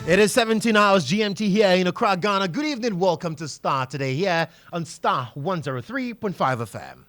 It is 17 hours GMT here in Accra, Ghana. Good evening. Welcome to Starr today here on Starr 103.5 FM.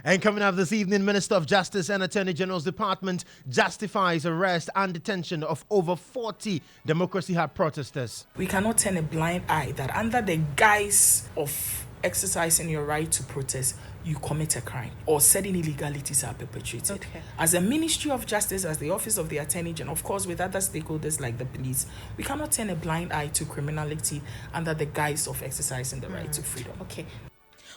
And coming up this evening, Minister of Justice and Attorney General's Department justifies arrest and detention of over 40 Democracy Hub protesters. We cannot turn a blind eye that under the guise of exercising your right to protest, you commit a crime or certain illegalities are perpetrated. Okay. As a Ministry of Justice, as the Office of the Attorney General, of course with other stakeholders like the police, we cannot turn a blind eye to criminality under the guise of exercising the right to freedom. Okay.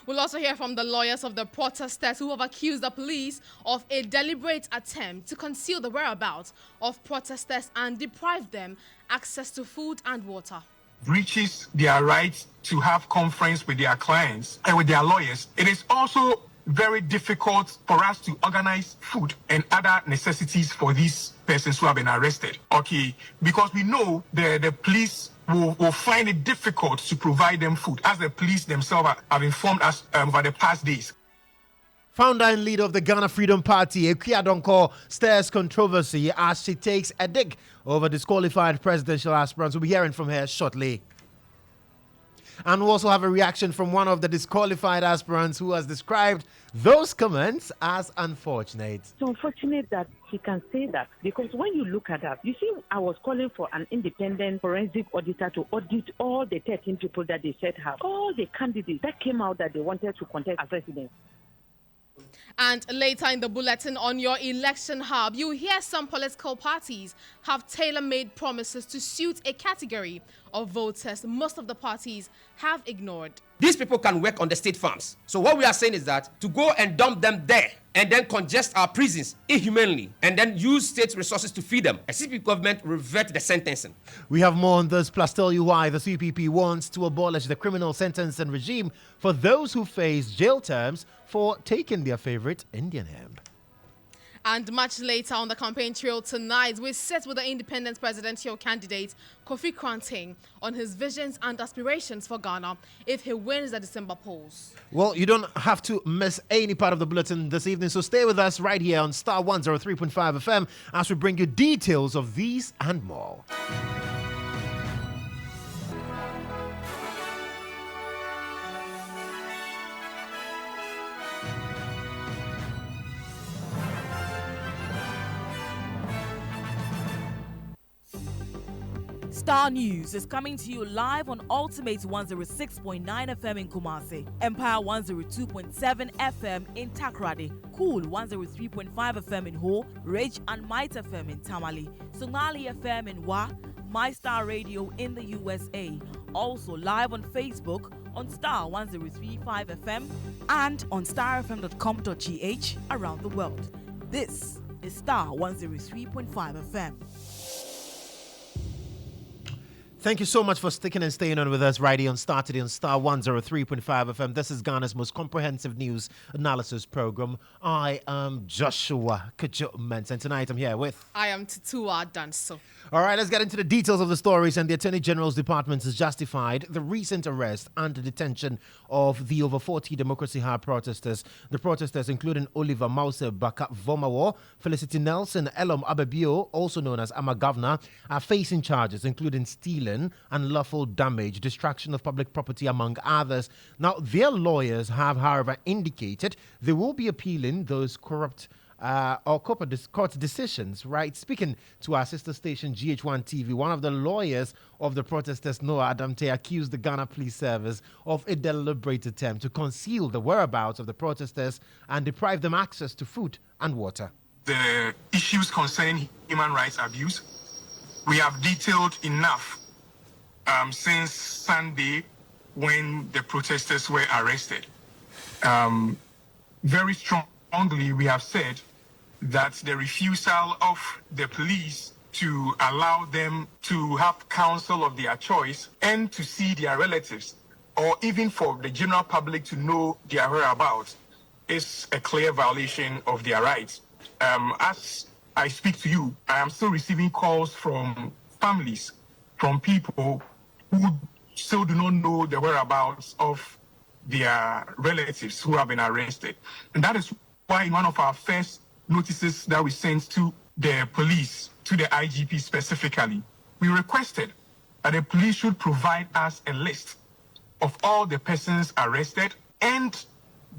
We'll also hear from the lawyers of the protesters who have accused the police of a deliberate attempt to conceal the whereabouts of protesters and deprive them access to food and water. Breaches their right to have conference with their clients and with their lawyers. It is also very difficult for us to organize food and other necessities for these persons who have been arrested. Okay, because we know the police will find it difficult to provide them food, as the police themselves have informed us over the past days. Founder and leader of the Ghana Freedom Party, Ekuya Donko, stirs controversy as she takes a dig over disqualified presidential aspirants. We'll be hearing from her shortly. And we'll also have a reaction from one of the disqualified aspirants who has described those comments as unfortunate. It's unfortunate that he can say that, because when you look at that, you see, I was calling for an independent forensic auditor to audit all the 13 people that they said have, all the candidates that came out that they wanted to contest as president. And later in the bulletin on your election hub, you hear some political parties have tailor-made promises to suit a category of voters most of the parties have ignored. These people can work on the state farms. So what we are saying is that to go and dump them there and then congest our prisons inhumanely and then use state resources to feed them, a CPP government revert the sentencing. We have more on this, plus tell you why the CPP wants to abolish the criminal sentencing regime for those who face jail terms for taking their favorite Indian hemp. And much later on the campaign trail tonight, we sit with the independent presidential candidate, Kofi Kranting, on his visions and aspirations for Ghana if he wins the December polls. Well, you don't have to miss any part of the bulletin this evening, so stay with us right here on Starr 103.5 FM as we bring you details of these and more. Starr News is coming to you live on Ultimate 106.9 FM in Kumasi, Empire 102.7 FM in Takoradi, Cool 103.5 FM in Ho, Rage and Might FM in Tamale, Songali FM in Wa, My Star Radio in the USA. Also live on Facebook on Starr 103.5 FM and on starfm.com.gh around the world. This is Starr 103.5 FM. Thank you so much for sticking and staying on with us right here on Starr today on Starr 103.5 FM. This is Ghana's most comprehensive news analysis program. I am Joshua Kajumens, and tonight I'm here with... I am Tutuwaa Danso. All right, let's get into the details of the stories. And the Attorney General's Department has justified the recent arrest and the detention of the over 40 Democracy Hub protesters. The protesters, including Oliver Mause Baka Vomawo, Felicity Nelson, Elom Abebio, also known as Ama Governor, are facing charges including stealing, unlawful damage, destruction of public property, among others. Now, their lawyers have, however, indicated they will be appealing those court decisions, right? Speaking to our sister station GH1 TV, one of the lawyers of the protesters, Noah Adamte, accused the Ghana Police Service of a deliberate attempt to conceal the whereabouts of the protesters and deprive them access to food and water. The issues concerning human rights abuse, we have detailed enough since Sunday when the protesters were arrested. Very strongly, we have said that the refusal of the police to allow them to have counsel of their choice and to see their relatives, or even for the general public to know their whereabouts, is a clear violation of their rights. As I speak to you, I am still receiving calls from families, from people who still do not know the whereabouts of their relatives who have been arrested. And that is why in one of our first notices that we sent to the police, to the IGP specifically, we requested that the police should provide us a list of all the persons arrested and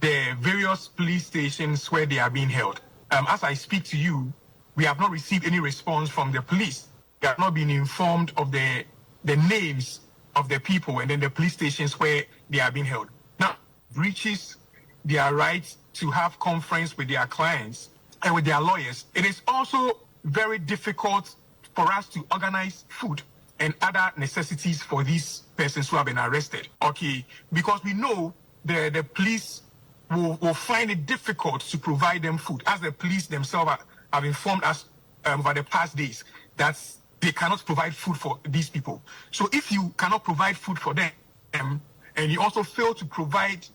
the various police stations where they are being held. As I speak to you, we have not received any response from the police. We have not been informed of the names of the people and then the police stations where they are being held. Now, breaches their right to have conference with their clients and with their lawyers. It is also very difficult for us to organize food and other necessities for these persons who have been arrested. Okay, because we know the police will find it difficult to provide them food, as the police themselves have informed us over the past days that they cannot provide food for these people. So if you cannot provide food for them, and you also fail to provide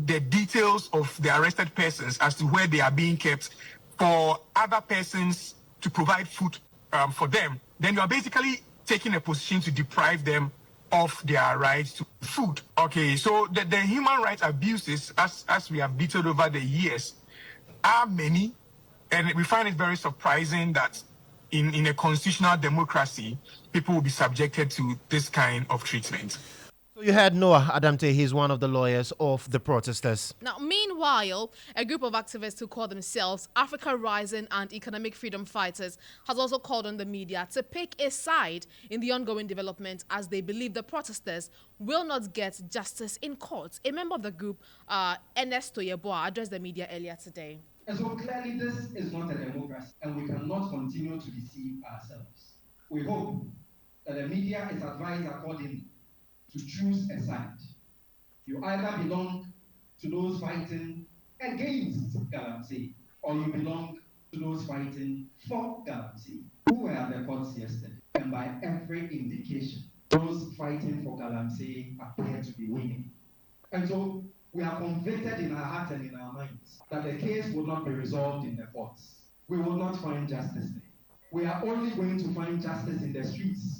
the details of the arrested persons as to where they are being kept for other persons to provide food for them, then you are basically taking a position to deprive them of their rights to food. Okay, so the human rights abuses, as we have detailed over the years, are many, and we find it very surprising that in a constitutional democracy, people will be subjected to this kind of treatment. So you had Noah Adamte, he's one of the lawyers of the protesters. Now, meanwhile, a group of activists who call themselves Africa Rising and Economic Freedom Fighters has also called on the media to pick a side in the ongoing development, as they believe the protesters will not get justice in court. A member of the group, Ernesto Yeboah, addressed the media earlier today. And so clearly this is not a democracy, and we cannot continue to deceive ourselves. We hope that the media is advised accordingly to choose a side. You either belong to those fighting against Galamsey, or you belong to those fighting for Galamsey. Who were at the courts yesterday? And by every indication, those fighting for Galamsey appear to be winning. And so we are convicted in our heart and in our minds that the case will not be resolved in the courts. We will not find justice there. We are only going to find justice in the streets.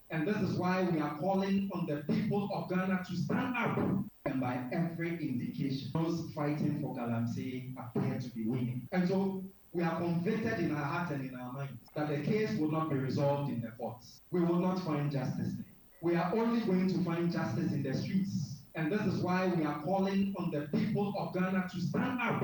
And this is why we are calling on the people of Ghana to stand up. And by every indication, those fighting for Galamsey appear to be winning. And so we are convicted in our heart and in our minds that the case will not be resolved in the courts. We will not find justice there. We are only going to find justice in the streets. And this is why we are calling on the people of Ghana to stand up.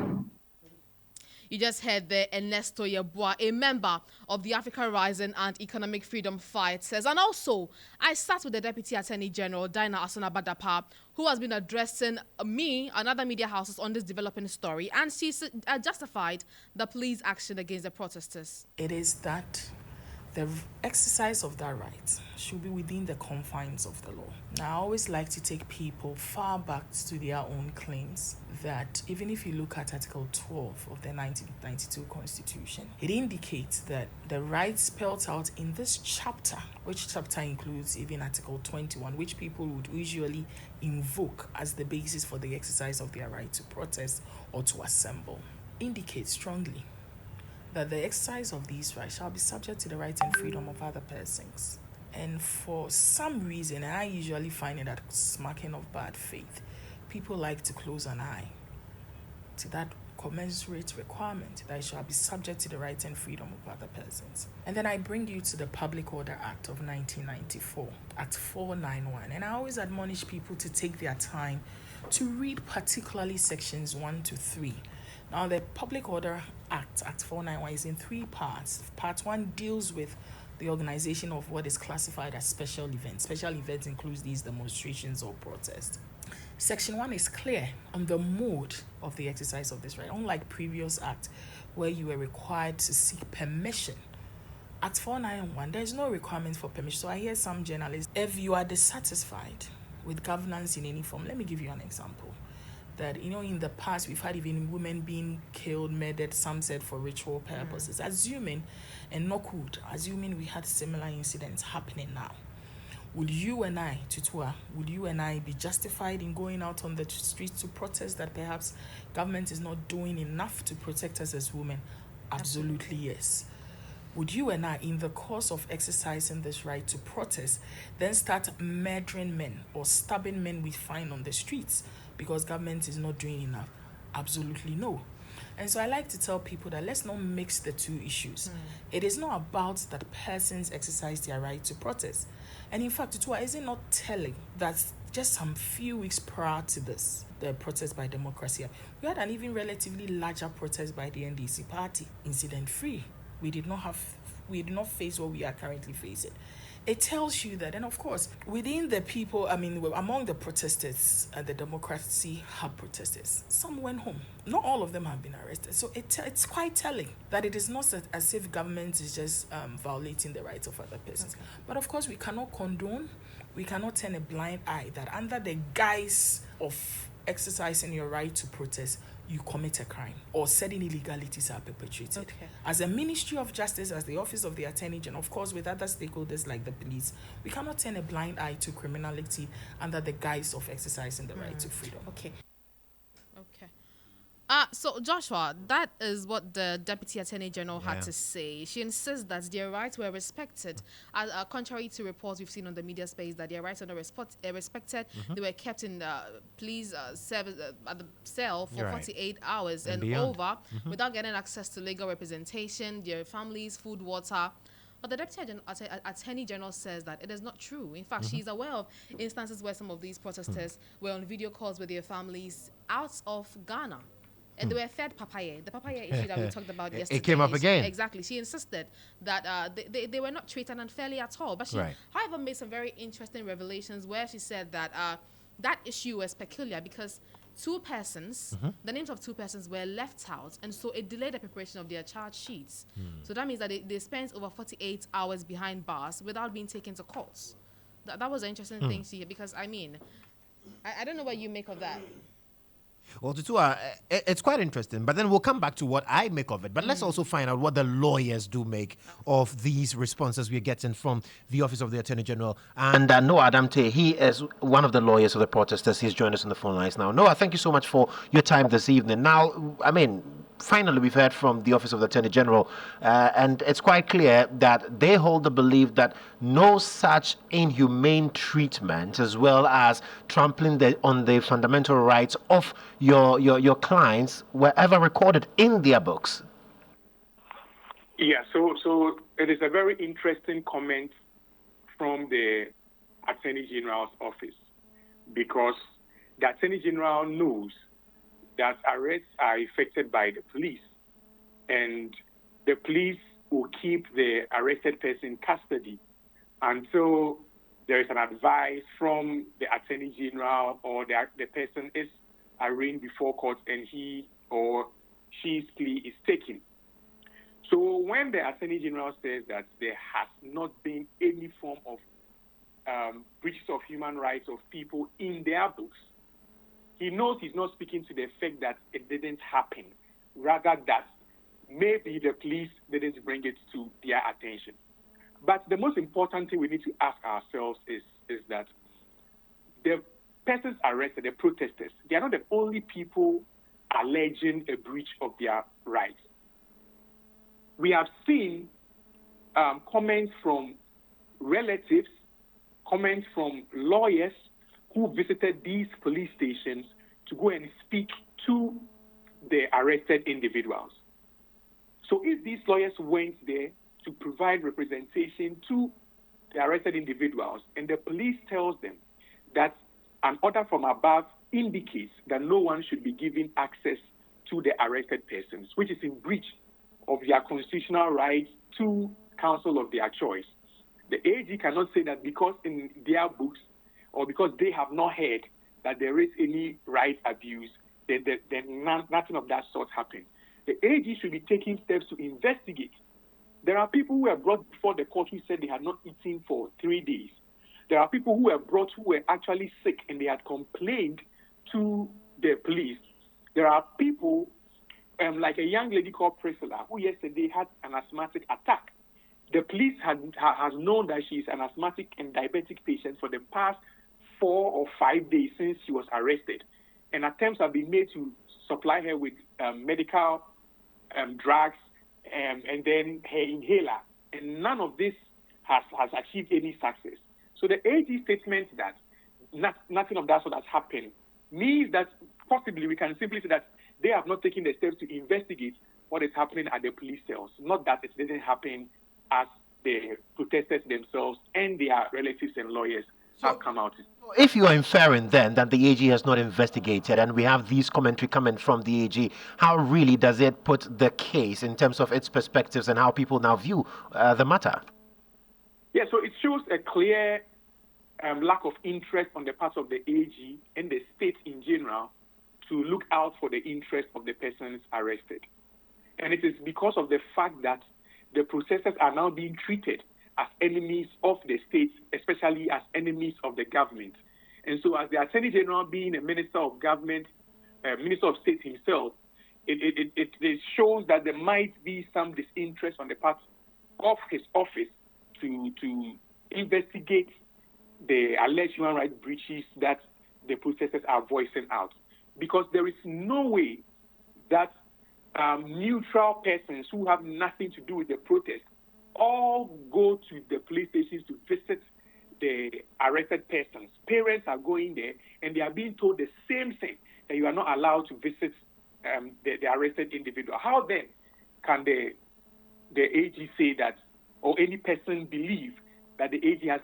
You just heard the Ernesto Yeboah, a member of the Africa Rising and Economic Freedom Fighters. And also, I sat with the Deputy Attorney General, Dinah Asuna-Badapa, who has been addressing me and other media houses on this developing story. And she justified the police action against the protesters. It is that the exercise of that right should be within the confines of the law. Now, I always like to take people far back to their own claims that even if you look at Article 12 of the 1992 Constitution, it indicates that the rights spelled out in this chapter, which chapter includes even Article 21, which people would usually invoke as the basis for the exercise of their right to protest or to assemble, indicates strongly that the exercise of these rights shall be subject to the rights and freedom of other persons. And for some reason, and I usually find it that smacking of bad faith, people like to close an eye to that commensurate requirement that it shall be subject to the rights and freedom of other persons. And then I bring you to the Public Order Act of 1994, Act 491. And I always admonish people to take their time to read particularly sections 1 to 3. Now, the Public Order Act, Act 491, is in 3 parts. Part 1 deals with the organization of what is classified as special events. Special events includes these demonstrations or protests. Section 1 is clear on the mode of the exercise of this right, unlike previous act where you were required to seek permission. Act 491, there is no requirement for permission. So I hear some journalists, if you are dissatisfied with governance in any form, let me give you an example. That, in the past, we've had even women being killed, murdered, some said for ritual purposes. Assuming we had similar incidents happening now. Would you and I, Tutuwaa, would you and I be justified in going out on the streets to protest that perhaps government is not doing enough to protect us as women? Absolutely yes. Would you and I, in the course of exercising this right to protest, then start murdering men or stabbing men we find on the streets because government is not doing enough? Absolutely no. And so I like to tell people that let's not mix the two issues. It is not about that persons exercise their right to protest. And in fact, Tutuwaa, is it not telling that just some few weeks prior to this, the protest by Democracy, we had an even relatively larger protest by the NDC party, incident-free. We did not face what we are currently facing. It tells you that, and of course, within the people, among the protesters, the Democracy Hub protesters, some went home. Not all of them have been arrested. So it's quite telling that it is not as if government is just violating the rights of other persons. Okay. But of course, we cannot condone, we cannot turn a blind eye that under the guise of exercising your right to protest, you commit a crime or certain illegalities are perpetrated. Okay. As a Ministry of Justice, as the Office of the Attorney General, of course with other stakeholders like the police, we cannot turn a blind eye to criminality under the guise of exercising the right to freedom. Okay. So Joshua, that is what the Deputy Attorney General had to say. She insists that their rights were respected. Contrary to reports we've seen on the media space that their rights are not respected. They were kept in the police service at the cell for 48 hours and over without getting access to legal representation, their families, food, water. But the Deputy Attorney General says that it is not true. In fact, she's aware of instances where some of these protesters were on video calls with their families out of Ghana. And they were fed papaya. The papaya issue that we talked about yesterday. It came up again. Exactly. She insisted that they were not treated unfairly at all. But she, however, made some very interesting revelations where she said that that issue was peculiar because two persons, the names of two persons were left out. And so it delayed the preparation of their charge sheets. So that means that they spent over 48 hours behind bars without being taken to court. That was an interesting thing to hear because, I don't know what you make of that. Well, Tutuwaa, it's quite interesting, but then we'll come back to what I make of it. But let's also find out what the lawyers do make of these responses we're getting from the Office of the Attorney General. And Noah Adamte, he is one of the lawyers of the protesters. He's joined us on the phone lines now. Noah, thank you so much for your time this evening. Now, finally, we've heard from the Office of the Attorney General, and it's quite clear that they hold the belief that no such inhumane treatment, as well as trampling on the fundamental rights of your clients, were ever recorded in their books. Yeah, so it is a very interesting comment from the Attorney General's office, because the Attorney General knows that arrests are effected by the police, and the police will keep the arrested person in custody until there is an advice from the Attorney General or the person is arraigned before court and he or she's plea is taken. So when the Attorney General says that there has not been any form of breaches of human rights of people in their books, he knows he's not speaking to the effect that it didn't happen, rather that maybe the police didn't bring it to their attention. But the most important thing we need to ask ourselves is that the persons arrested, the protesters, they are not the only people alleging a breach of their rights. We have seen comments from relatives, comments from lawyers who visited these police stations to go and speak to the arrested individuals. So if these lawyers went there to provide representation to the arrested individuals and the police tells them that an order from above indicates that no one should be given access to the arrested persons, which is in breach of their constitutional right to counsel of their choice, the AG cannot say that because in their books or because they have not heard that there is any right abuse, then nothing of that sort happened. The AG should be taking steps to investigate. There are people who were brought before the court who said they had not eaten for 3 days. There are people who were brought who were actually sick and they had complained to the police. There are people like a young lady called Priscilla who yesterday had an asthmatic attack. The police has known that she is an asthmatic and diabetic patient for the past 4 or 5 days since she was arrested. And attempts have been made to supply her with medical drugs and then her inhaler. And none of this has achieved any success. So the AG statement that nothing of that sort has happened means that possibly we can simply say that they have not taken the steps to investigate what is happening at the police cells. Not that it didn't happen, as the protesters themselves and their relatives and lawyers have come out. If you are inferring then that the AG has not investigated, and we have these commentary coming from the AG, how really does it put the case in terms of its perspectives and how people now view the matter? Yeah, so it shows a clear lack of interest on the part of the AG and the state in general to look out for the interest of the persons arrested. And it is because of the fact that the protesters are now being treated as enemies of the state, especially as enemies of the government. And so as the Attorney General being a Minister of Government, Minister of State himself, it shows that there might be some disinterest on the part of his office to investigate the alleged human rights breaches that the protesters are voicing out. Because there is no way that neutral persons who have nothing to do with the protest all go to the police stations to visit the arrested persons. Parents are going there and they are being told the same thing, that you are not allowed to visit the arrested individual. How then can the AG say that, or any person believe that the AG has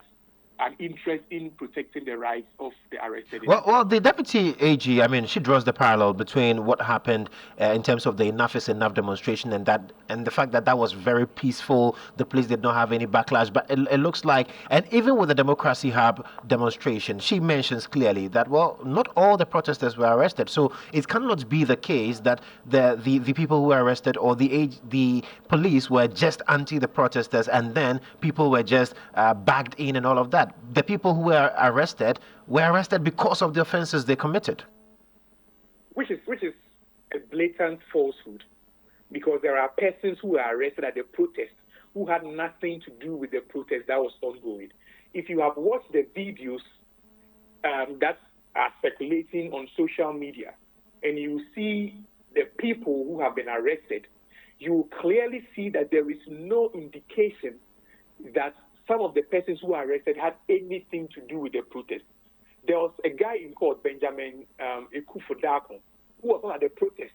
an interest in protecting the rights of the arrested individual? Well, the deputy AG, I mean, she draws the parallel between what happened in terms of the enough is enough demonstration and the fact that that was very peaceful. The police did not have any backlash, but it looks like, and even with the Democracy Hub demonstration, she mentions clearly that, well, not all the protesters were arrested. So it cannot be the case that the people who were arrested or the police were just anti the protesters and then people were just bagged in and all of that. The people who were arrested because of the offenses they committed. Which is a blatant falsehood, because there are persons who were arrested at the protest who had nothing to do with the protest that was ongoing. If you have watched the videos that are circulating on social media and you see the people who have been arrested, you clearly see that there is no indication that some of the persons who were arrested had anything to do with the protest. There was a guy in court, Benjamin Ekufodako, who was not at the protest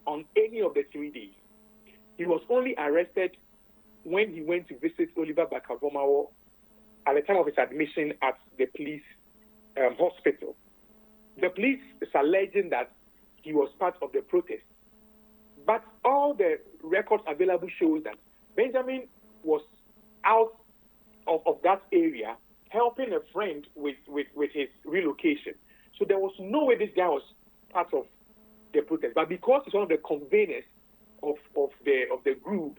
on any of the 3 days. He was only arrested when he went to visit Oliver Bakavomawo at the time of his admission at the police hospital. The police is alleging that he was part of the protest. But all the records available shows that Benjamin was out of that area helping a friend with his relocation. So there was no way this guy was part of the protest. But because he's one of the conveners of the group,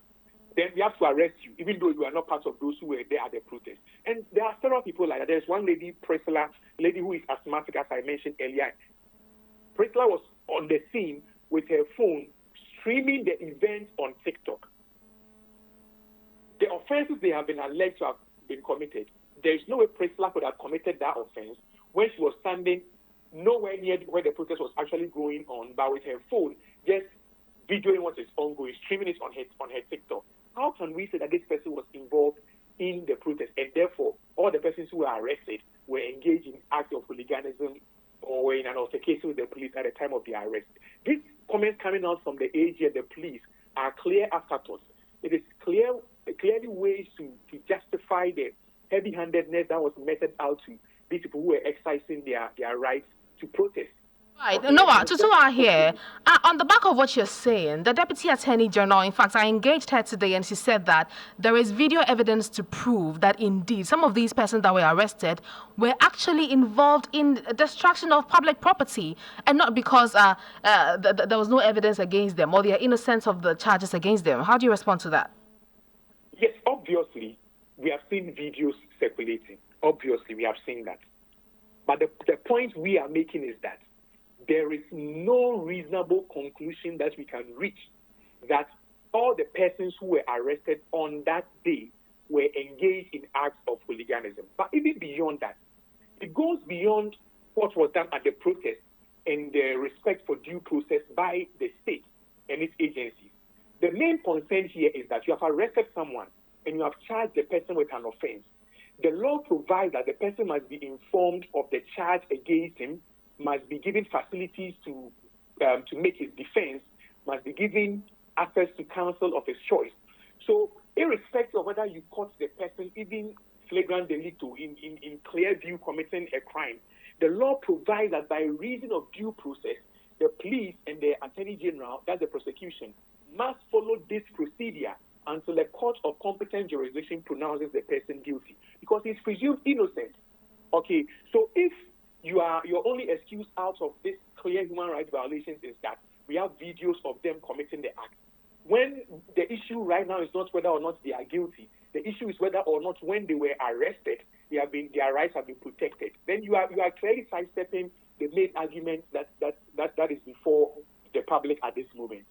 then we have to arrest you, even though you are not part of those who were there at the protest. And there are several people like that. There's one lady, Priscilla, lady who is asthmatic, as I mentioned earlier. Priscilla was on the scene with her phone streaming the event on TikTok. The offenses they have been alleged to have been committed, there is no way Priscilla could have committed that offense when she was standing nowhere near where the protest was actually going on, but with her phone, just videoing what is ongoing, streaming it on her TikTok. How can we say that this person was involved in the protest, and therefore all the persons who were arrested were engaged in acts of hooliganism or were in an altercation with the police at the time of the arrest? These comments coming out from the AG and the police are clear afterthoughts. It is clearly ways to justify the heavy-handedness that was meted out to these people who were exercising their rights to protest. Right. Noah, Tutuwaa here. On the back of what you're saying, the Deputy Attorney General, in fact, I engaged her today and she said that there is video evidence to prove that indeed some of these persons that were arrested were actually involved in destruction of public property, and not because there was no evidence against them or they are innocent of the charges against them. How do you respond to that? Yes, obviously, we have seen videos circulating. Obviously, we have seen that. But the point we are making is that there is no reasonable conclusion that we can reach that all the persons who were arrested on that day were engaged in acts of hooliganism. But even beyond that, it goes beyond what was done at the protest and the respect for due process by the state and its agencies. The main concern here is that you have arrested someone and you have charged the person with an offense. The law provides that the person must be informed of the charge against him, must be given facilities to make his defense, must be given access to counsel of his choice. So, irrespective of whether you caught the person, even flagrant delicto, in clear view committing a crime, the law provides that by reason of due process, the police and the attorney general, that's the prosecution, must follow this procedure until a court of competent jurisdiction pronounces the person guilty, because he's presumed innocent. Okay, so if your only excuse out of this clear human rights violations is that we have videos of them committing the act, when the issue right now is not whether or not they are guilty, the issue is whether or not when they were arrested, their rights have been protected. Then you are clearly sidestepping the main argument that is before the public at this moment.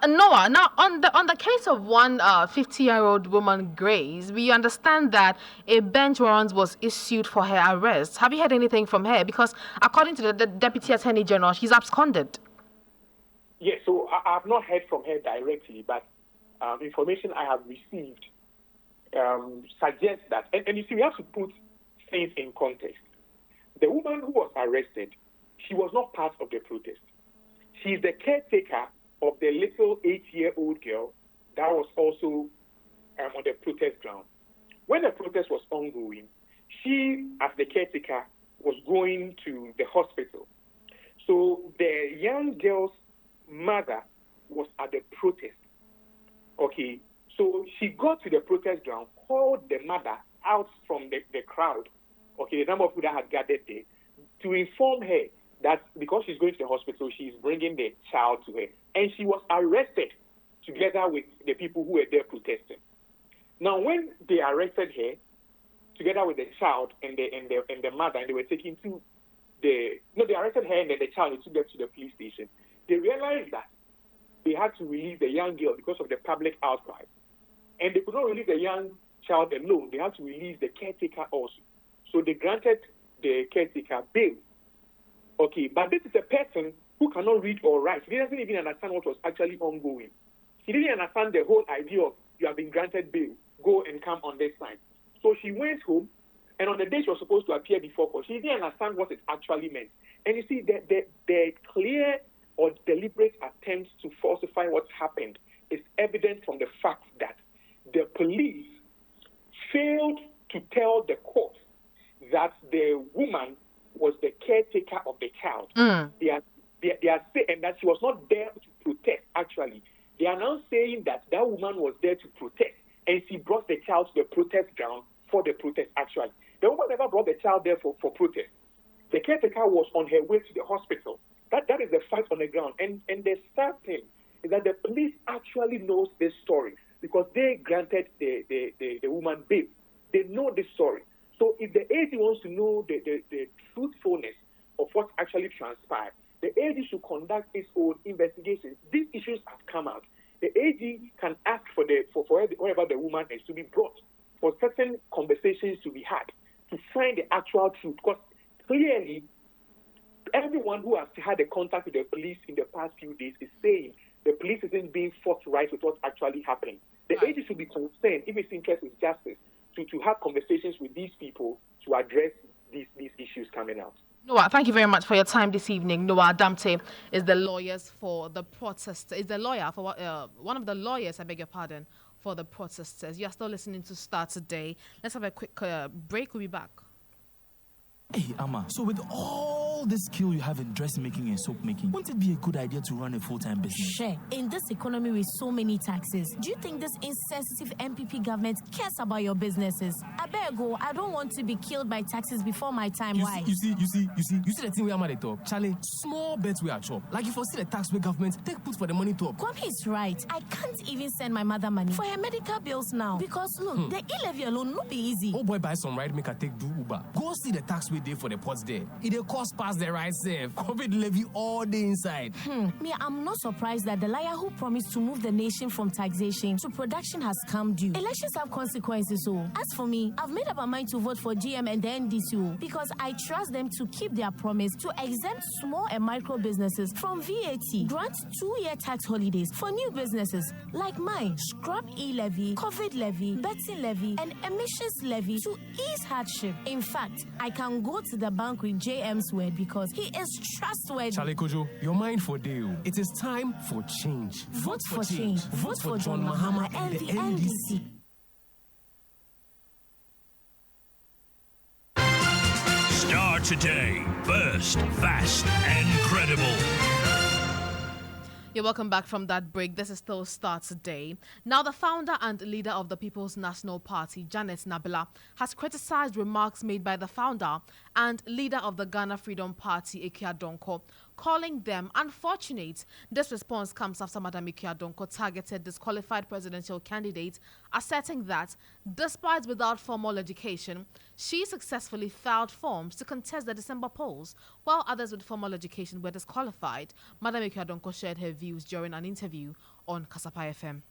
Noah, now on the case of one 50-year-old woman, Grace, we understand that a bench warrant was issued for her arrest. Have you heard anything from her? Because according to the Deputy Attorney General, she's absconded. Yes, so I have not heard from her directly, but information I have received suggests that, and you see, we have to put things in context. The woman who was arrested, she was not part of the protest. She's the caretaker of the little 8-year-old girl that was also on the protest ground. When the protest was ongoing, she, as the caretaker, was going to the hospital. So the young girl's mother was at the protest. Okay, so she got to the protest ground, called the mother out from the crowd, okay, the number of people that had gathered there, to inform her that because she's going to the hospital, she's bringing the child to her. And she was arrested together with the people who were there protesting. Now, when they arrested her, together with the child and the mother, and they were taken to they arrested her and then the child, they took them to the police station. They realized that they had to release the young girl because of the public outcry. And they could not release the young child alone. They had to release the caretaker also. So they granted the caretaker bail. Okay, but this is a person who cannot read or write. He doesn't even understand what was actually ongoing. He didn't understand the whole idea of you have been granted bail, go and come on this side. So she went home, and on the day she was supposed to appear before court, she didn't understand what it actually meant. And you see, the clear or deliberate attempts to falsify what happened is evident from the fact that the police failed to tell the court that the woman was the caretaker of the child. They are saying, and that she was not there to protest, actually. They are now saying that that woman was there to protest, and she brought the child to the protest ground for the protest, actually. The woman never brought the child there for protest. The caretaker was on her way to the hospital. That is the fact on the ground. And the sad thing is that the police actually knows this story because they granted the woman bail. They know this story. So if the AG wants to know the truthfulness of what actually transpired, the AG should conduct its own investigation. These issues have come out. The AG can ask for wherever the woman is to be brought, for certain conversations to be had, to find the actual truth. Because clearly, everyone who has had a contact with the police in the past few days is saying the police isn't being forthright with what actually happened. The AG should be concerned, if its interest is justice, to have conversations with these people to address these issues coming out. Noah, thank you very much for your time this evening. Noah Adamte is the lawyers for the protesters. Is the lawyer for one of the lawyers, I beg your pardon, for the protesters. You are still listening to Starr today. Let's have a quick break. We'll be back. Hey, Amma, so with all the skill you have in dressmaking and soap making, wouldn't it be a good idea to run a full-time business? Sure. In this economy with so many taxes, do you think this insensitive MPP government cares about your businesses? I better go. I don't want to be killed by taxes before my time. Why? You see the thing we Amma they talk. Charlie, small bets we are chop. Like if I see the tax way government, take put for the money top. Kwame is right. I can't even send my mother money for her medical bills now. Because look, the e-levy alone not be easy. Oh boy, buy some ride, make her take do Uber. Go see the tax way there for the pots there. It cost pass the right safe. COVID levy all day inside. Me, I'm not surprised that the liar who promised to move the nation from taxation to production has come due. Elections have consequences, so as for me, I've made up my mind to vote for GM and the NDC because I trust them to keep their promise to exempt small and micro businesses from VAT, grant 2-year tax holidays for new businesses like mine, scrap e-levy, COVID levy, betting levy, and emissions levy to ease hardship. In fact, I can go to the bank with JM's word because he is trustworthy. Charlie Kojo, your mind for deal. It is time for change. Vote for change. Vote for John Mahama and the NDC. Starr today. First, fast, and credible. You're welcome back from that break. This is still Starr today. Now, the founder and leader of the People's National Party, Janet Nabila, has criticized remarks made by the founder and leader of the Ghana Freedom Party, Ekuya Donkor, calling them unfortunate. This response comes after Madam Ekuya Donkor targeted disqualified presidential candidates, asserting that, despite without formal education, she successfully filed forms to contest the December polls, while others with formal education were disqualified. Madam Ekuya Donkor shared her views during an interview on Kasapa FM.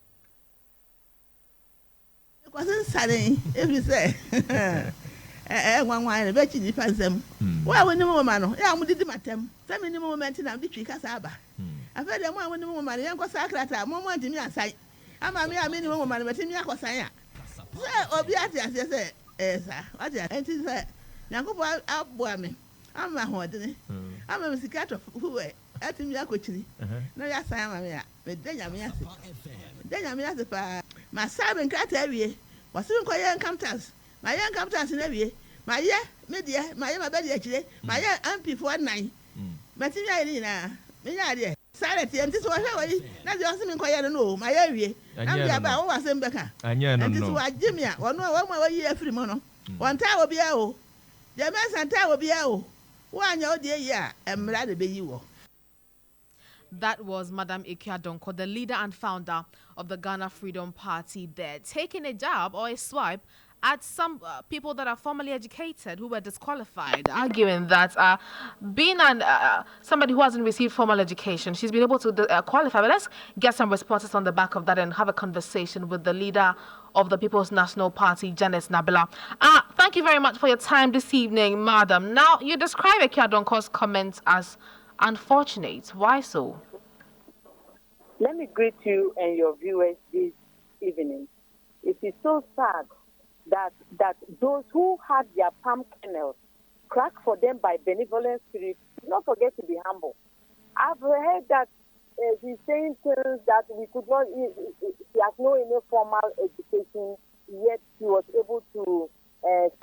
It wasn't sudden, if you say. One wine, a betty defense them. Well, when the woman, yeah, we did my tem. Some in the moment in the tree Casaba. I've heard them when the woman, young Cosacrata, moment in your sight. I'm a mere minimum woman, but in your Cosaya. Obiati, as you say, sir, what you and it said, Yanko out boy me. I'm a horse. I'm a psychiatrist who at him Yakuchi. No, yes, I am. But then I'm my servant cat every was soon quite young compters. My young compters in every my year, media, my bed actually, my young MP for 9. Material, me, Saturday, and this was how not just in quite no, my area. I'm about over some Becca. And this was Jimmy, or no one year free mono. One time will be out. The mess and time will be out. 1 year, and rather be you. That was Madam Ekuya Donkor, the leader and founder of the Ghana Freedom Party there, taking a jab or a swipe at some people that are formally educated who were disqualified, arguing that being somebody who hasn't received formal education, she's been able to qualify. But let's get some responses on the back of that and have a conversation with the leader of the People's National Party, Janet Nabila. Thank you very much for your time this evening, madam. Now, you describe Ekuya Donkor's comments as unfortunate. Why so? Let me greet you and your viewers this evening. It is so sad that those who had their palm kernels cracked for them by benevolent spirits, do not forget to be humble. I've heard that he's saying things that we could not, he has no any formal education, yet he was able to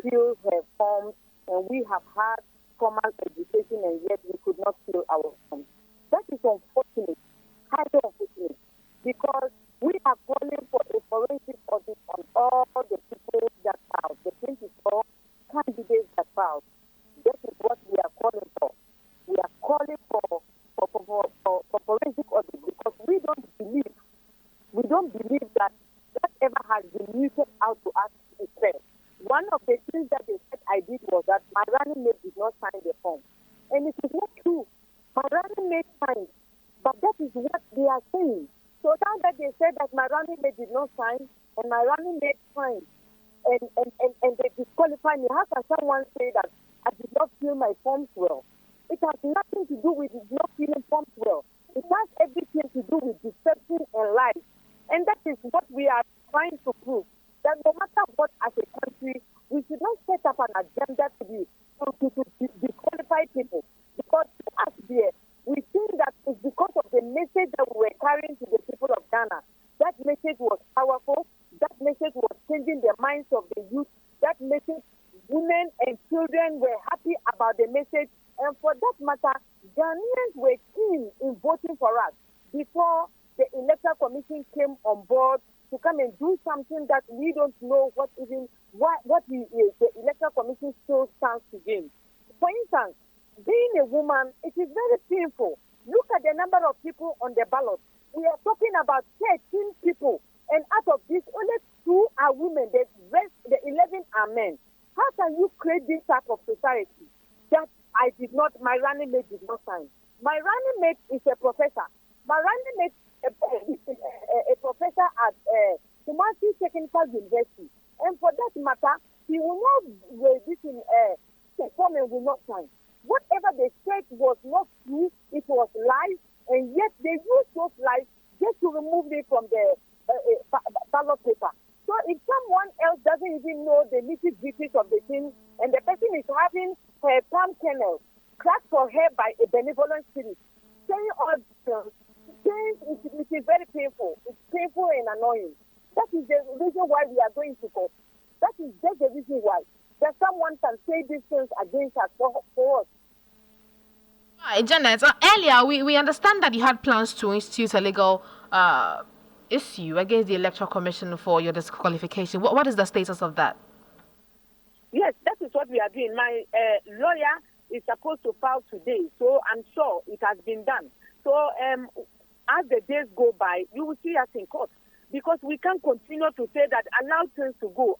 fill her forms, and we have had formal education, and yet we could not fill our forms. That is unfortunate, highly unfortunate, because we are calling for a forensic audit on all the people that filed, the 24 candidates that filed. That is what we are calling for. We are calling for forensic audit because we don't believe that ever has been muted out to us is fair. One of the things that they said I did was that my running mate did not sign the form. And it is not true. My running mate signed. But that is what they are saying. So now that they said that my running mate did not sign and my running mate signed and they disqualify me, how can someone say that I did not fill my forms well? It has nothing to do with not filling forms well. It has everything to do with deception and lies. And that is what we are trying to prove. That no matter what as a country, we should not set up an agenda to disqualify people. Because to us there, we think that it's because of the message that we were carrying to the people of Ghana. That message was powerful. That message was changing the minds of the youth. That message, women and children were happy about the message. And for that matter, Ghanaians were keen in voting for us before the Electoral Commission came on board to come and do something that we don't know what the Electoral Commission still stands to gain. For instance, being a woman, it is very painful. Look at the number of people on the ballot. We are talking about 13 people, and out of this, only 2 are women. The rest, the 11 are men. How can you create this type of society that my running mate did not sign. My running mate is a professor. My running mate is a professor at Kumasi Technical University. And for that matter, he will not perform and will not sign. Whatever they said was not true, it was lies, and yet they used those lies just to remove me from the ballot paper. So if someone else doesn't even know the nitty-gritties of the thing, and the person is having her palm kernel cracked for her by a benevolent spirit, saying all things, it is very painful. It's painful and annoying. That is the reason why we are going to court. That is just the reason why. That someone can say these things against us for us. Right, Janet, earlier we understand that you had plans to institute a legal issue against the Electoral Commission for your disqualification. What is the status of that? Yes, that is what we are doing. My lawyer is supposed to file today, so I'm sure it has been done. So as the days go by, you will see us in court, because we can't continue to say that allow things to go.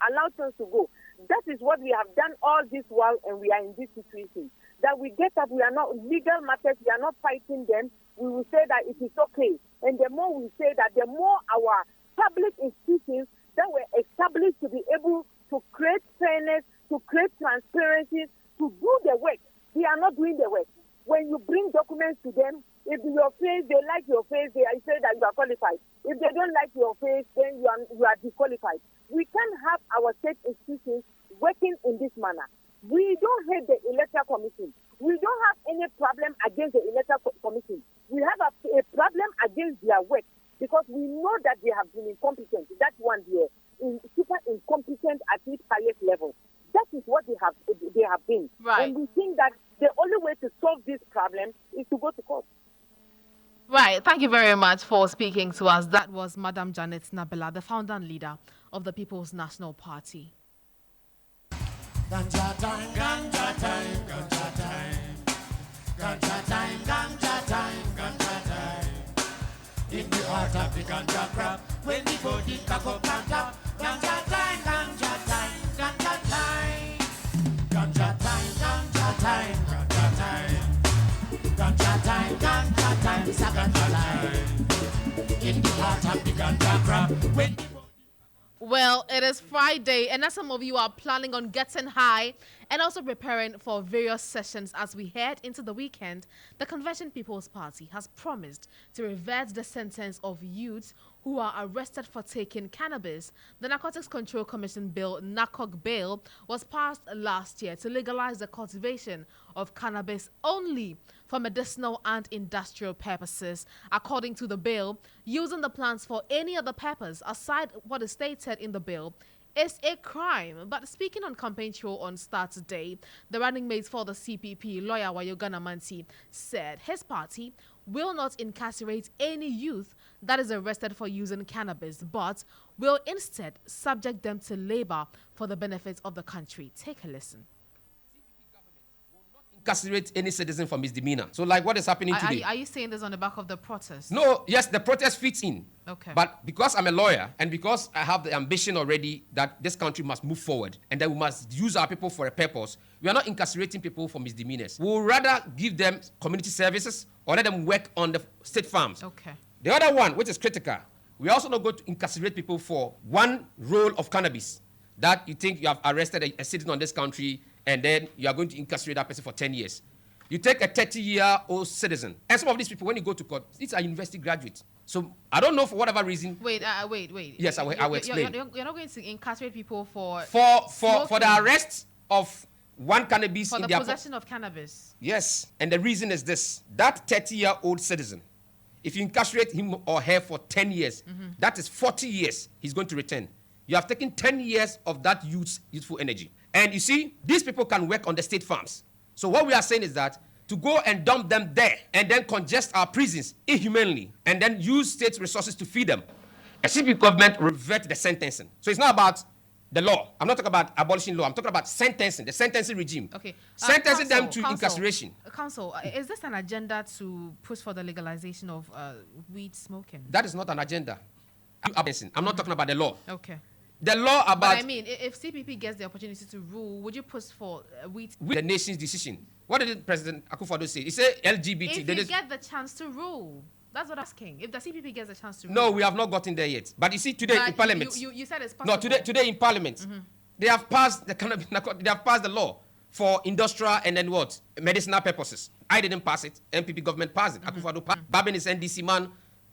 That is what we have done all this while, and we are in this situation. That we get up, we are not legal matters, we are not fighting them. We will say that it is okay. And the more we say that, the more our public institutions that were established to be able to create fairness, to create transparency, to do the work, they are not doing the work. When you bring documents to them, if your face, they like your face, they say that you are qualified. If they don't like your face, then you are disqualified. We can't have our state institutions working in this manner. We don't hate the Electoral Commission. We don't have any problem against the Electoral Commission. We have a problem against their work, because we know that they have been incompetent. That's one year, super incompetent at its highest level. That is what they have been. Right. And we think that the only way to solve this problem is to go to court. Right. Thank you very much for speaking to us. That was Madam Janet Nabela, the founder and leader of the People's National Party. Ganja time, ganja time, ganja time. Ganja time, ganja time, ganja time. In the heart of the ganja crop, when the body cock up and up. Ganja time, ganja time, ganja time. Ganja time, ganja time, ganja time. Ganja time, ganja time, it's a ganja time. In the heart of the ganja crop, when the Well, it is Friday, and as some of you are planning on getting high and also preparing for various sessions as we head into the weekend, the Convention People's Party has promised to revert the sentence of youths who are arrested for taking cannabis. The Narcotics Control Commission Bill, NARCOC Bill, was passed last year to legalize the cultivation of cannabis only for medicinal and industrial purposes. According to the bill, using the plants for any other purpose aside what is stated in the bill is a crime. But speaking on campaign show on Starr today, the running mate for the CPP, lawyer Wayogana Manti, said his party will not incarcerate any youth that is arrested for using cannabis, but will instead subject them to labor for the benefit of the country. Take a listen. Incarcerate any citizen for misdemeanor. So like what is happening today. Are you saying this on the back of the protest? No, yes, the protest fits in. Okay. But because I'm a lawyer and because I have the ambition already that this country must move forward and that we must use our people for a purpose, we are not incarcerating people for misdemeanors. We will rather give them community services or let them work on the state farms. Okay. The other one, which is critical, we are also not going to incarcerate people for one roll of cannabis that you think you have arrested a citizen on this country and then you are going to incarcerate that person for 10 years. You take a 30-year-old citizen, and some of these people, when you go to court, these are university graduates. So I don't know for whatever reason. Wait. Yes, I will explain. You're not going to incarcerate people for the arrest of one cannabis for in the their possession of cannabis. Yes, and the reason is this: that 30-year-old citizen, if you incarcerate him or her for 10 years, that is 40 years he's going to return. You have taken 10 years of that youthful energy. And you see, these people can work on the state farms. So what we are saying is that to go and dump them there and then congest our prisons inhumanely and then use state resources to feed them, a CP government revert the sentencing. So it's not about the law. I'm not talking about abolishing law. I'm talking about sentencing, the sentencing regime. Okay. Sentencing them to incarceration. Council, is this an agenda to push for the legalization of weed smoking? That is not an agenda. I'm not talking about the law. Okay. The law about... But I mean, if CPP gets the opportunity to rule, would you push for weed? The nation's decision. What did President Akufo-Addo say? He said LGBT. If you get the chance to rule. That's what I'm asking. If the CPP gets a chance to rule. No, we have not gotten there yet. But you see, today in Parliament. You said it's possible. No, today in Parliament, they have passed the law for industrial and then what? Medicinal purposes. I didn't pass it. MPP government passed it. Akufo-Addo passed. Babin is NDC man.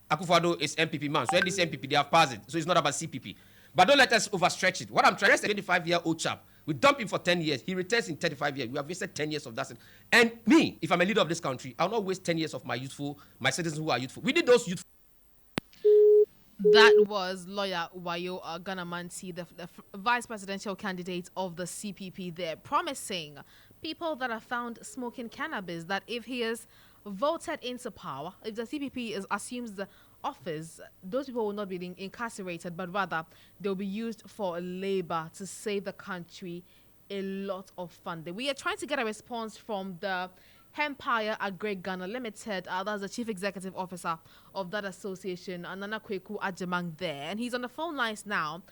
Akufo-Addo is MPP man. So NDC MPP, they have passed it. So it's not about CPP. But don't let us overstretch it. What I'm trying to say, a 25-year-old chap, we dump him for 10 years. He returns in 35 years. We have wasted 10 years of that. And me, if I'm a leader of this country, I'll not waste 10 years of my citizens who are youthful. We did those youthful. That was lawyer Wayo Ganamanti, the vice presidential candidate of the CPP there, promising people that are found smoking cannabis that if he is voted into power, if the CPP assumes the office, those people will not be incarcerated, but rather they'll be used for labor to save the country a lot of funding. We are trying to get a response from the Empire Agri Ghana Limited. That's the chief executive officer of that association, Nana Kweku Ajamang there, and he's on the phone lines now.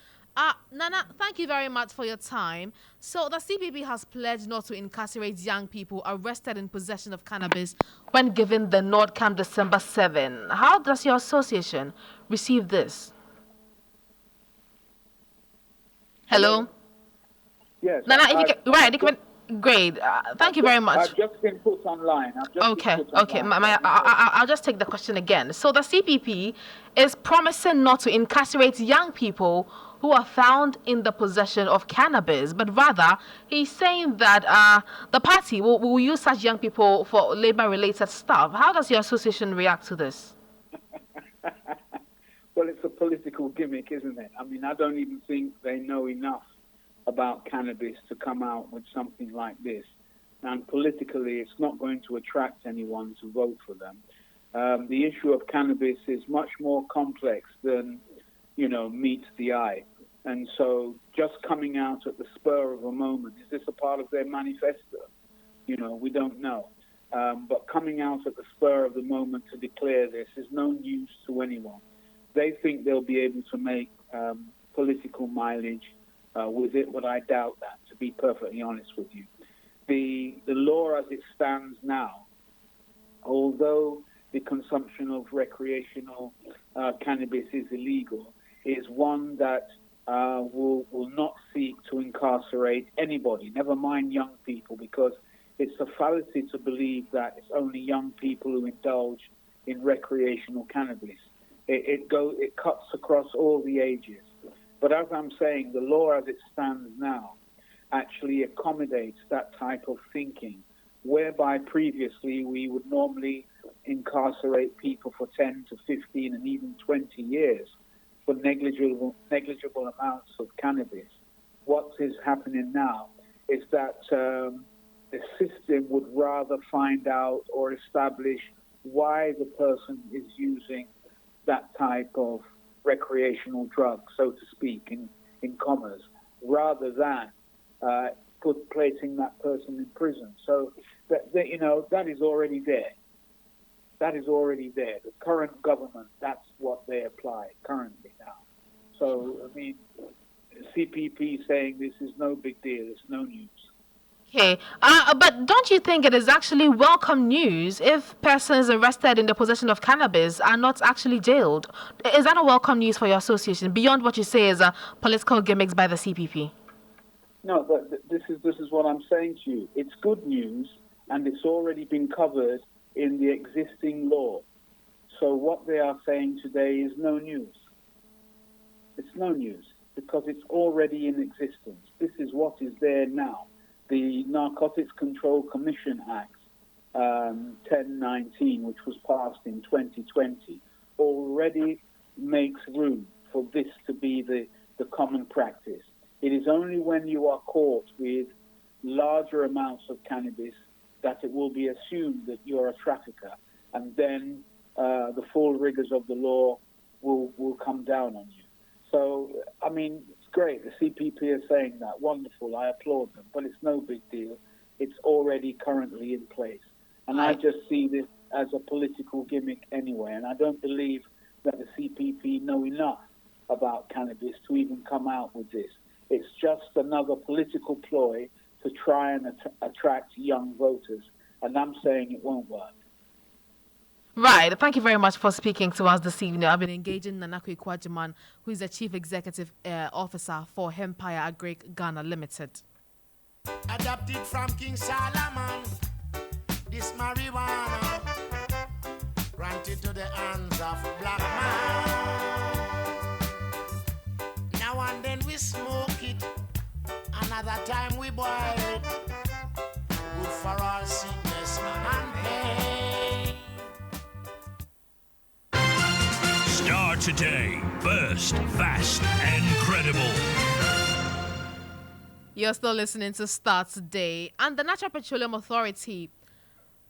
Nana, thank you very much for your time. So the CPP has pledged not to incarcerate young people arrested in possession of cannabis when given the Nord Camp December 7. How does your association receive this? Hello? Yes. Nana, great. Thank you very much. I've just been put online. Okay. I'll just take the question again. So the CPP is promising not to incarcerate young people who are found in the possession of cannabis, but rather he's saying that the party will use such young people for labor-related stuff. How does your association react to this? Well, it's a political gimmick, isn't it? I mean, I don't even think they know enough about cannabis to come out with something like this. And politically, it's not going to attract anyone to vote for them. The issue of cannabis is much more complex than meets the eye. And so just coming out at the spur of a moment, is this a part of their manifesto? We don't know. But coming out at the spur of the moment to declare this is no news to anyone. They think they'll be able to make political mileage with it, but I doubt that, to be perfectly honest with you. The law as it stands now, although the consumption of recreational cannabis is illegal, is one that will not seek to incarcerate anybody, never mind young people, because it's a fallacy to believe that it's only young people who indulge in recreational cannabis. It cuts across all the ages. But as I'm saying, the law as it stands now actually accommodates that type of thinking, whereby previously we would normally incarcerate people for 10 to 15 and even 20 years for negligible amounts of cannabis. What is happening now is that the system would rather find out or establish why the person is using that type of recreational drug, so to speak, in commas, rather than placing that person in prison. So that is already there. That is already there. The current government, that's what they apply currently now. So, I mean, CPP saying this is no big deal, it's no news. Okay, but don't you think it is actually welcome news if persons arrested in the possession of cannabis are not actually jailed? Is that a welcome news for your association, beyond what you say is political gimmicks by the CPP? No, but this is what I'm saying to you. It's good news, and it's already been covered in the existing law. So what they are saying today is no news. It's no news, because it's already in existence. This is what is there now. The Narcotics Control Commission Act 1019, which was passed in 2020, already makes room for this to be the common practice. It is only when you are caught with larger amounts of cannabis that it will be assumed that you're a trafficker, and then the full rigors of the law will come down on you. So, I mean, it's great. The CPP is saying that. Wonderful. I applaud them. But it's no big deal. It's already currently in place. And I just see this as a political gimmick anyway. And I don't believe that the CPP know enough about cannabis to even come out with this. It's just another political ploy to try and attract young voters. And I'm saying it won't work. Right. Thank you very much for speaking to us this evening. I've been engaging Nanako Ikwajiman, who is the Chief Executive Officer for Empire Agri Ghana Limited. Adapted from King Solomon, this marijuana granted to the hands of black man. Now and then we smoke it, another time we boil it. Good for all sickness and pain. Starr Today, first, fast, and credible. You're still listening to Starr Today, and the Natural Petroleum Authority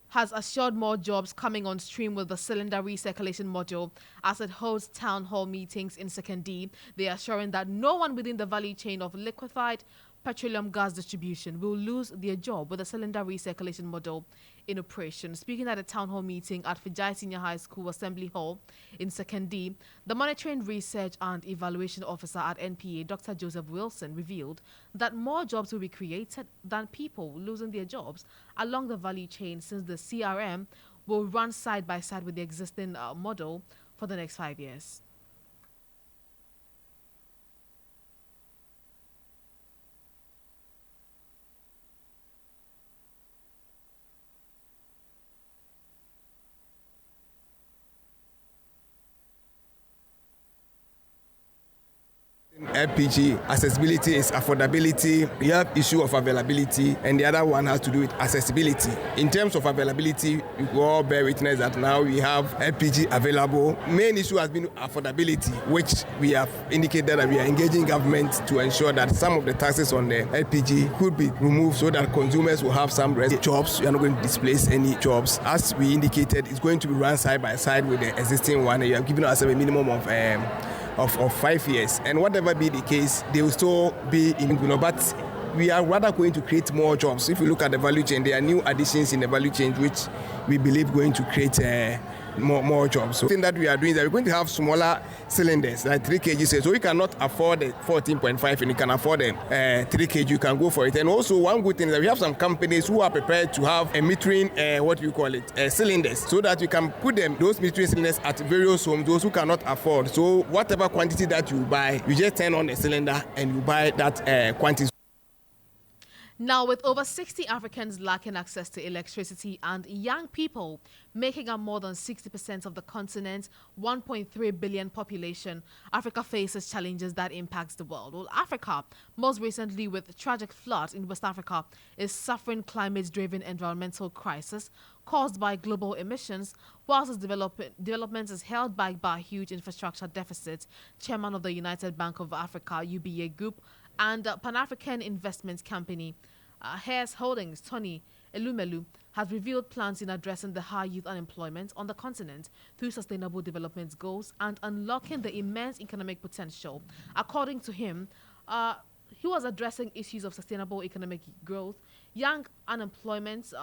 has assured more jobs coming on stream with the cylinder recirculation module as it holds town hall meetings in Sekondi. They are assuring that no one within the value chain of liquefied petroleum gas distribution will lose their job with the cylinder recirculation model in operation. Speaking at a town hall meeting at Fijai Senior High School Assembly Hall in Sekondi, the Monitoring Research and Evaluation Officer at NPA, Dr. Joseph Wilson, revealed that more jobs will be created than people losing their jobs along the value chain, since the CRM will run side by side with the existing model for the next 5 years. LPG accessibility is affordability. You have issue of availability, and the other one has to do with accessibility. In terms of availability, we all bear witness that now we have LPG available. Main issue has been affordability, which we have indicated that we are engaging government to ensure that some of the taxes on the LPG could be removed so that consumers will have some rest jobs. We are not going to displace any jobs. As we indicated, it's going to be run side by side with the existing one. You have given us a minimum of 5 years, and whatever be the case, they will still be in, but we are rather going to create more jobs. If you look at the value chain, there are new additions in the value chain which we believe going to create more jobs. So the thing that we are doing is that we're going to have smaller cylinders, like 3 kg. So you cannot afford the 14.5 and you can afford the 3 kg, you can go for it. And also one good thing is that we have some companies who are prepared to have a metering, cylinders, so that you can put those metering cylinders at various homes, those who cannot afford. So whatever quantity that you buy, you just turn on the cylinder and you buy that quantity. Now, with over 60 Africans lacking access to electricity and young people making up more than 60% of the continent's 1.3 billion population, Africa faces challenges that impacts the world. Well, Africa, most recently with tragic floods in West Africa, is suffering climate-driven environmental crisis caused by global emissions, whilst its development is held back by huge infrastructure deficits. Chairman of the United Bank of Africa, UBA Group, and Pan-African Investment Company, Hares Holdings, Tony Elumelu, has revealed plans in addressing the high youth unemployment on the continent through sustainable development goals and unlocking the immense economic potential. According to him, he was addressing issues of sustainable economic growth, youth unemployment,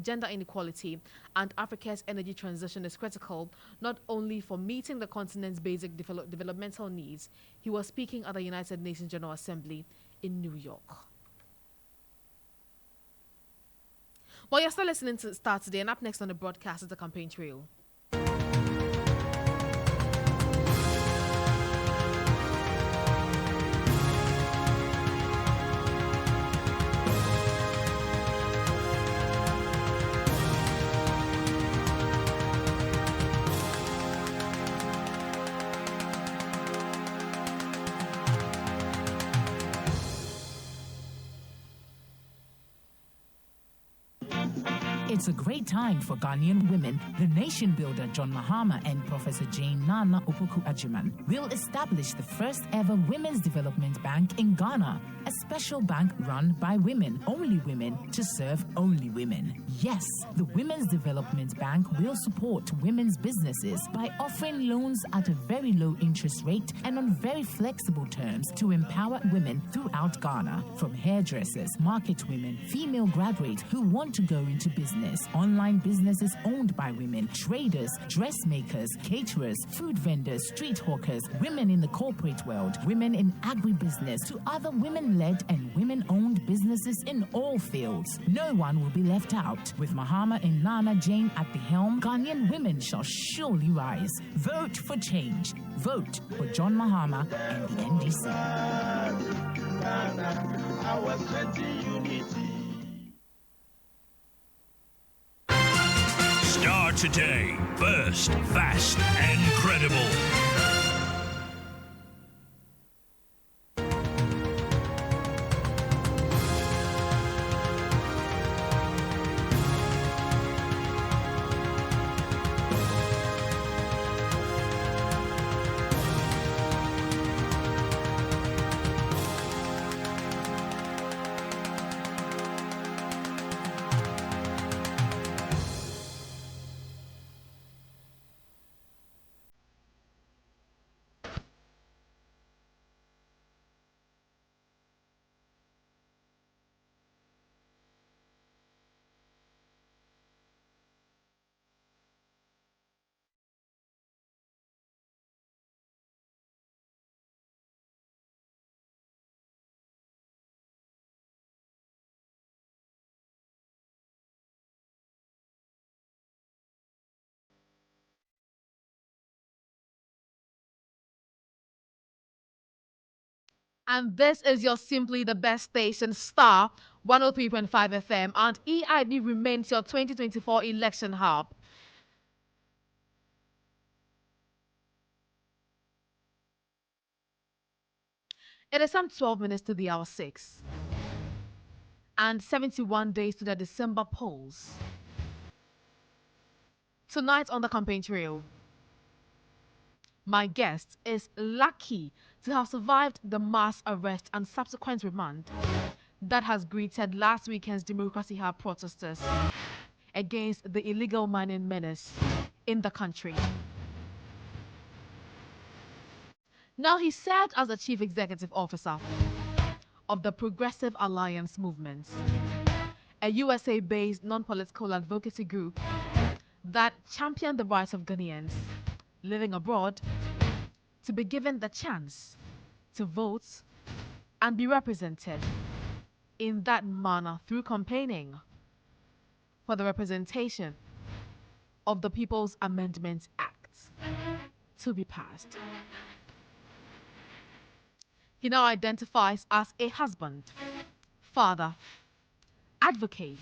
gender inequality, and Africa's energy transition is critical, not only for meeting the continent's basic developmental needs. He was speaking at the United Nations General Assembly in New York. Well, you're still listening to Starr Today, and up next on the broadcast is the campaign trail. It's a great time for Ghanaian women. The nation builder John Mahama and Professor Jane Nana Opoku-Agyeman will establish the first ever Women's Development Bank in Ghana, a special bank run by women, only women, to serve only women. Yes, the Women's Development Bank will support women's businesses by offering loans at a very low interest rate and on very flexible terms to empower women throughout Ghana, from hairdressers, market women, female graduates who want to go into business, business, online businesses owned by women, traders, dressmakers, caterers, food vendors, street hawkers, women in the corporate world, women in agribusiness, to other women-led and women-owned businesses in all fields. No one will be left out. With Mahama and Nana Jane at the helm, Ghanaian women shall surely rise. Vote for change. Vote for John Mahama and the NDC. Starr Today. First, fast, and credible. And this is your Simply the Best station, Star 103.5 FM, and EID remains your 2024 election hub. It is some 12 minutes to the hour 6, and 71 days to the December polls. Tonight on the campaign trail, my guest is lucky to have survived the mass arrest and subsequent remand that has greeted last weekend's Democracy Hub protesters against the illegal mining menace in the country. Now, he served as the Chief Executive Officer of the Progressive Alliance Movement, a USA-based non-political advocacy group that championed the rights of Ghanaians living abroad to be given the chance to vote and be represented in that manner through campaigning for the representation of the People's Amendment Act to be passed. He now identifies as a husband, father, advocate,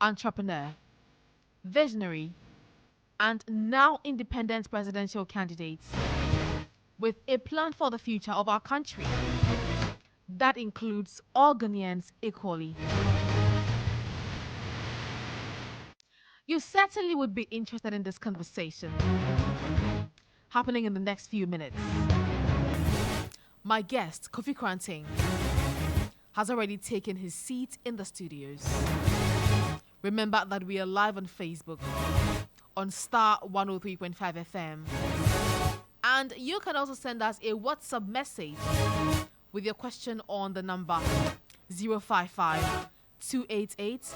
entrepreneur, visionary, and now independent presidential candidate with a plan for the future of our country that includes all Ghanaians equally. You certainly would be interested in this conversation happening in the next few minutes. My guest, Kofi Kranting, has already taken his seat in the studios. Remember that we are live on Facebook on Star 103.5 FM. And you can also send us a WhatsApp message with your question on the number 055 288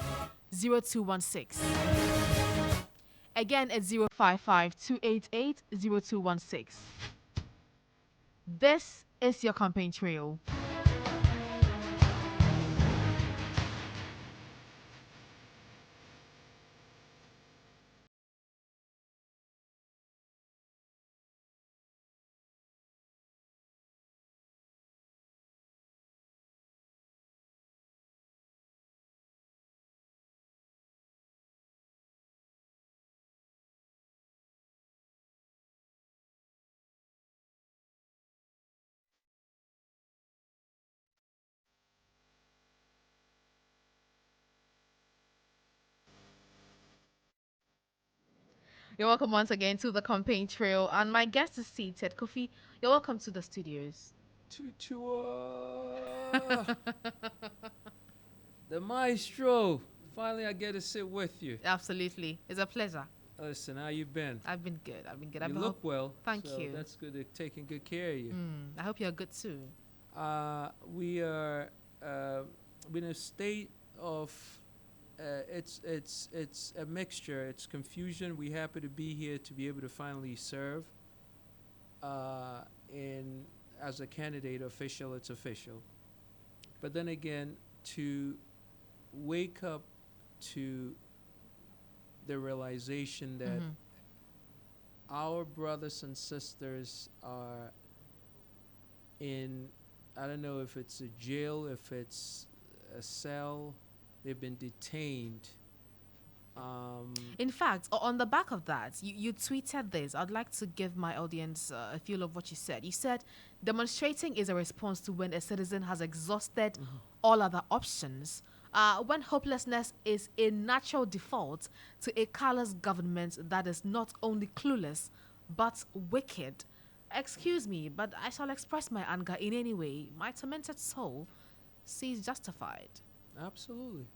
0216. Again, it's 055 288 0216. This is your campaign trail. You're welcome once again to the campaign trail, and my guest is seated. Kofi, you're welcome to the studios. Tutuwaa. The maestro. Finally, I get to sit with you. Absolutely. It's a pleasure. Listen, how you been? I've been good. You look well. Thank so you. That's good. They're taking good care of you. I hope you're good too. We are in a state of it's a mixture. It's confusion. We happy to be here to be able to finally serve. In as a candidate, official, it's official. But then again, to wake up to the realization that our brothers and sisters are in, I don't know if it's a jail, if it's a cell, they've been detained. In fact, on the back of that, you tweeted this. I'd like to give my audience a feel of what you said. You said, demonstrating is a response to when a citizen has exhausted all other options. When hopelessness is a natural default to a callous government that is not only clueless, but wicked. Excuse me, but I shall express my anger in any way my tormented soul sees justified. Absolutely.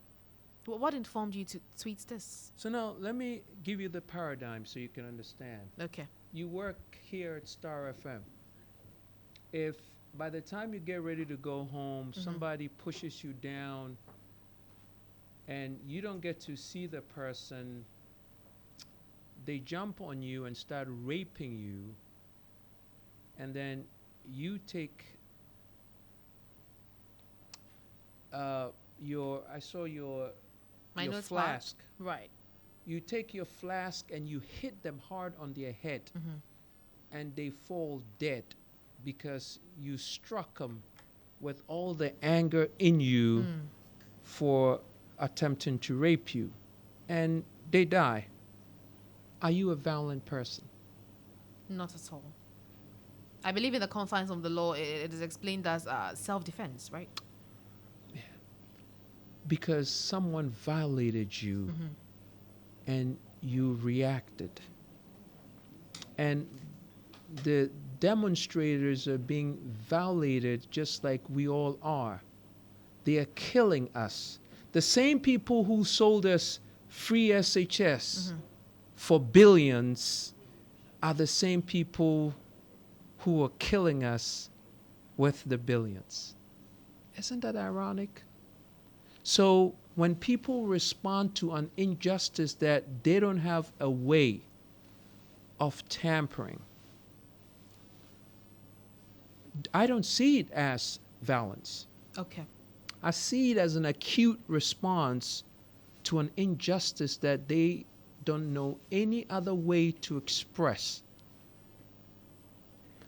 What informed you to tweet this? So now let me give you the paradigm so you can understand. Okay. You work here at Starr FM. If by the time you get ready to go home, somebody pushes you down and you don't get to see the person, they jump on you and start raping you, and then you take I saw your flask. Right. You take your flask and you hit them hard on their head, and they fall dead because you struck them with all the anger in you for attempting to rape you, and they die. Are you a violent person? Not at all. I believe in the confines of the law, it is explained as self-defense, right? Because someone violated you and you reacted. And the demonstrators are being violated just like we all are. They are killing us. The same people who sold us free SHS for billions are the same people who are killing us with the billions. Isn't that ironic? So when people respond to an injustice that they don't have a way of tampering, I don't see it as violence. Okay. I see it as an acute response to an injustice that they don't know any other way to express.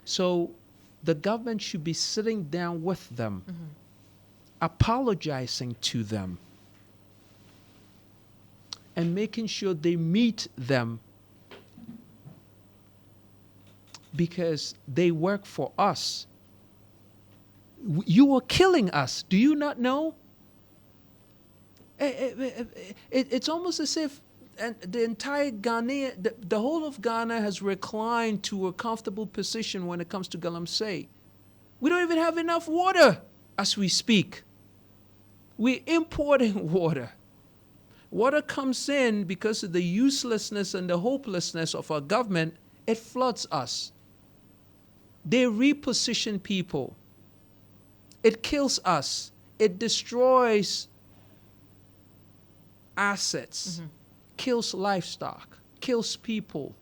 So the government should be sitting down with them, apologizing to them, and making sure they meet them, because they work for us. You are killing us. Do you not know? It's almost as if the entire Ghana, the whole of Ghana has reclined to a comfortable position when it comes to galamsey. We don't even have enough water as we speak. We're importing water. Water comes in because of the uselessness and the hopelessness of our government. It floods us. They reposition people. It kills us. It destroys assets, kills livestock, kills people.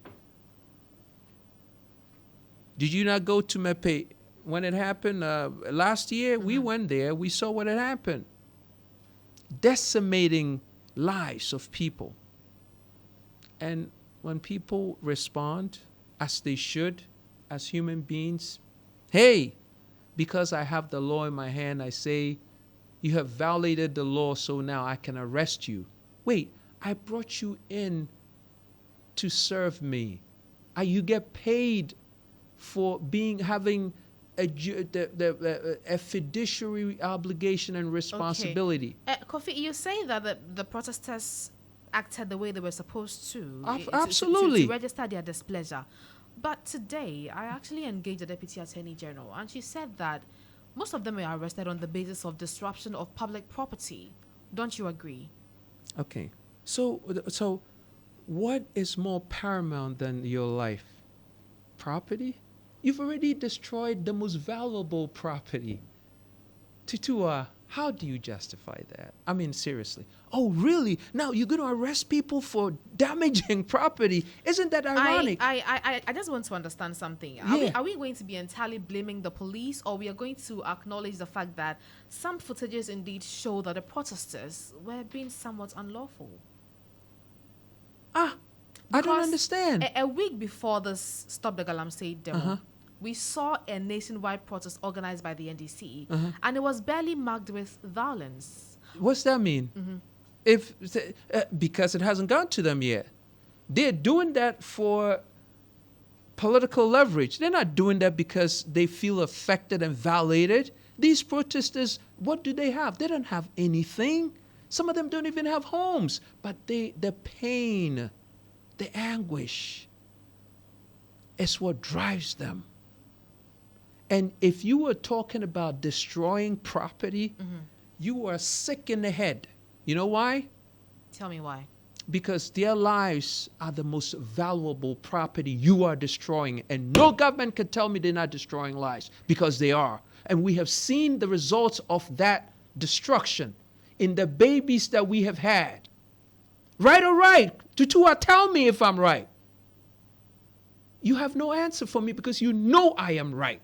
Did you not go to Mepe when it happened last year? We went there. We saw what had happened. Decimating lives of people. And when people respond, as they should, as human beings, hey, because I have the law in my hand, I say, you have violated the law, so now I can arrest you. Wait, I brought you in to serve me. You get paid for having a fiduciary obligation and responsibility. Okay. Kofi, you say that the protesters acted the way they were supposed to. Absolutely. To register their displeasure. But today, I actually engaged the Deputy Attorney General, and she said that most of them were arrested on the basis of disruption of public property. Don't you agree? Okay. So what is more paramount than your life? Property? You've already destroyed the most valuable property. Tutuwaa, How do you justify that? I mean, seriously. Oh, really? Now you're going to arrest people for damaging property? Isn't that ironic? I just want to understand something. Are we going to be entirely blaming the police, or we are going to acknowledge the fact that some footages indeed show that the protesters were being somewhat unlawful? I don't understand. A week before this Stop the Galamsey demo, we saw a nationwide protest organized by the NDC, and it was barely marked with violence. What's that mean? Because it hasn't gone to them yet. They're doing that for political leverage. They're not doing that because they feel affected and violated. These protesters, what do they have? They don't have anything. Some of them don't even have homes. But the pain, the anguish is what drives them. And if you were talking about destroying property, you are sick in the head. You know why? Tell me why. Because their lives are the most valuable property you are destroying. And no government can tell me they're not destroying lives, because they are. And we have seen the results of that destruction in the babies that we have had. Right or right? Tutuwaa, tell me if I'm right. You have no answer for me because you know I am right.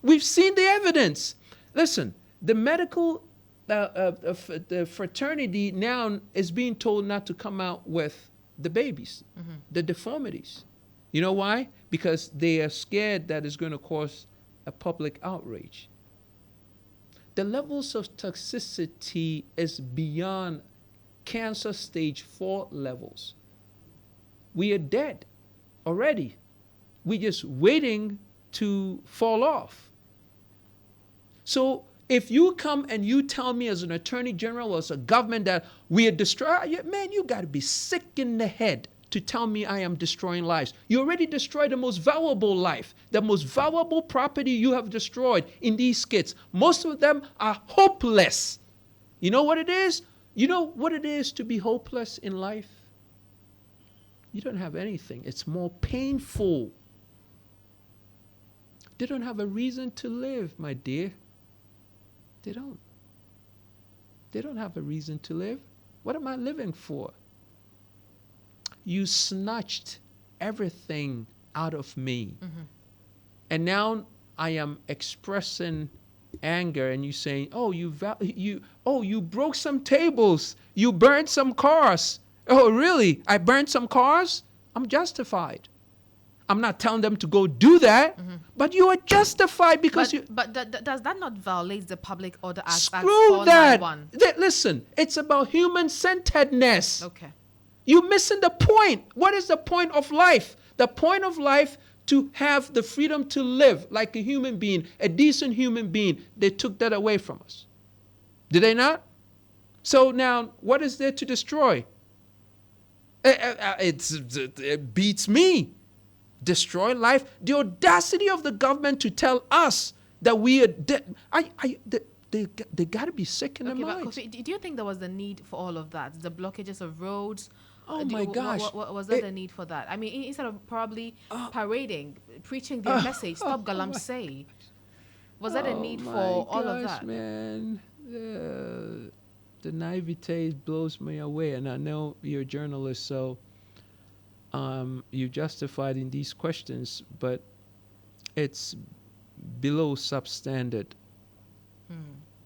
We've seen the evidence. Listen, the medical the fraternity now is being told not to come out with the babies, the deformities. You know why? Because they are scared that it's going to cause a public outrage. The levels of toxicity is beyond cancer stage 4 levels. We are dead already. We're just waiting to fall off. So if you come and you tell me as an attorney general or as a government that we are destroying, man, you got to be sick in the head to tell me I am destroying lives. You already destroyed the most valuable life, the most valuable property you have destroyed in these kids. Most of them are hopeless. You know what it is? You know what it is to be hopeless in life? You don't have anything. It's more painful. They don't have a reason to live, my dear. They don't. They don't have a reason to live. What am I living for? You snatched everything out of me. And now I am expressing anger, and you saying, oh, you broke some tables. You burned some cars. Oh, really? I burned some cars? I'm justified. I'm not telling them to go do that, but you are justified because But does that not violate the Public Order Act? Screw that. Listen, it's about human-centeredness. Okay. You're missing the point. What is the point of life? The point of life to have the freedom to live like a human being, a decent human being. They took that away from us. Did they not? So now, what is there to destroy? It beats me. Destroy life. The audacity of the government to tell us that we are dead. They got to be sick in their minds. But Kofi, do you think there was the need for all of that? The blockages of roads? Oh my gosh. Was there the need for that? I mean, instead of probably parading, preaching their message, Stop Galamsey. Was there a need for all of that? Man. The naivete blows me away, and I know you're a journalist, so you're justified in these questions, but it's below substandard.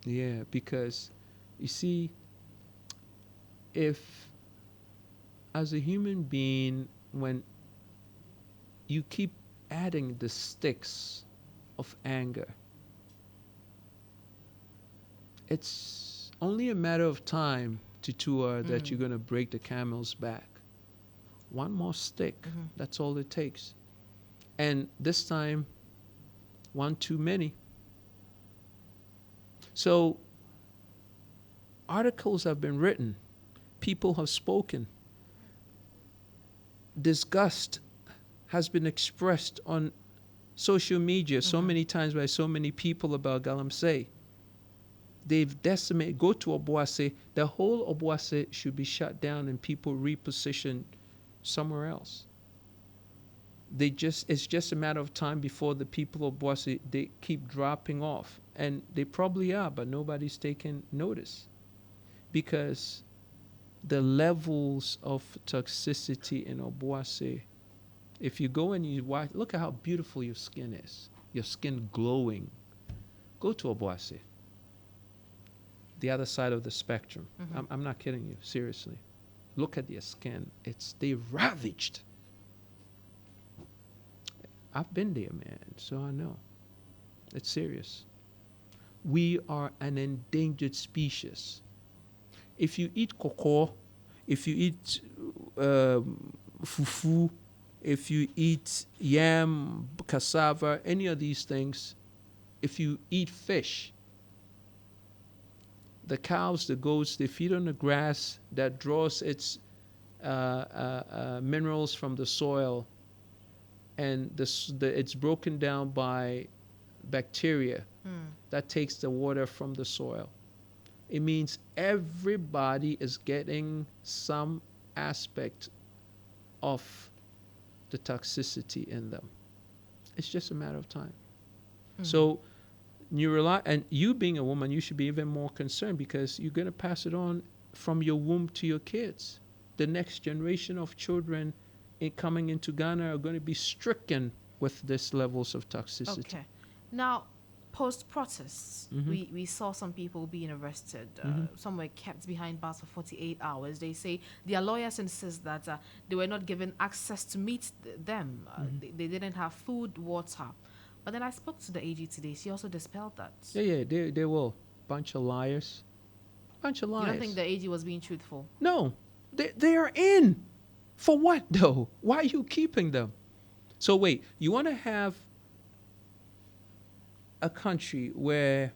Yeah, because you see, if as a human being, when you keep adding the sticks of anger, it's only a matter of time, Tutuwaa, that you're going to break the camel's back. One more stick, that's all it takes. And this time, one too many. So, articles have been written, people have spoken, disgust has been expressed on social media so many times by so many people about Galamsey. They've decimated, go to Obuasi, the whole Obuasi should be shut down and people repositioned somewhere else. It's just a matter of time before the people of Obuasi, they keep dropping off. And they probably are, but nobody's taking notice. Because the levels of toxicity in Obuasi, if you go and you watch, look at how beautiful your skin is. Your skin glowing. Go to Obuasi. The other side of the spectrum. I'm not kidding you, seriously. Look at their skin. They ravaged. I've been there, man, so I know. It's serious. We are an endangered species. If you eat cocoa, if you eat fufu, if you eat yam, cassava, any of these things, if you eat fish, the cows, the goats, they feed on the grass that draws its minerals from the soil, and it's broken down by bacteria that takes the water from the soil. It means everybody is getting some aspect of the toxicity in them. It's just a matter of time. So and you being a woman, you should be even more concerned, because you're going to pass it on from your womb to your kids. The next generation of children coming into Ghana are going to be stricken with these levels of toxicity. Okay. Now, post-protests, we saw some people being arrested. Some were kept behind bars for 48 hours. They say their lawyers insist that they were not given access to meet them. They didn't have food, water. But then I spoke to the AG today. She also dispelled that. Yeah, they will. Bunch of liars. Bunch of liars. You don't think the AG was being truthful? No. They are in. For what, though? Why are you keeping them? So wait, you want to have a country where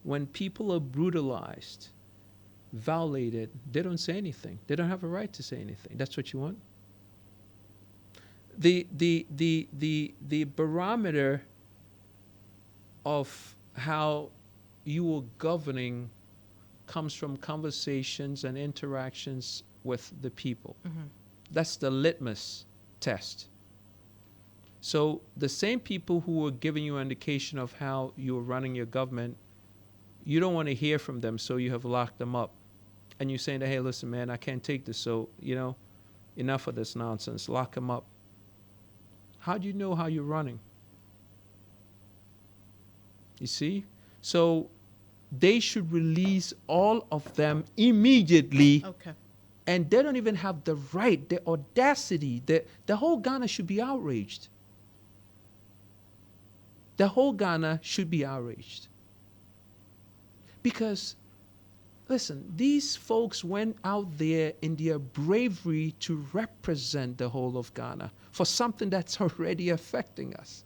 when people are brutalized, violated, they don't say anything. They don't have a right to say anything. That's what you want? The barometer of how you are governing comes from conversations and interactions with the people. That's the litmus test. So the same people who are giving you an indication of how you're running your government, you don't want to hear from them, so you have locked them up. And you're saying, hey, listen, man, I can't take this, so, enough of this nonsense. Lock them up. How do you know how you're running? You see? So they should release all of them immediately. Okay. And they don't even have the right, the audacity. The whole Ghana should be outraged. The whole Ghana should be outraged. Because, listen, these folks went out there in their bravery to represent the whole of Ghana for something that's already affecting us.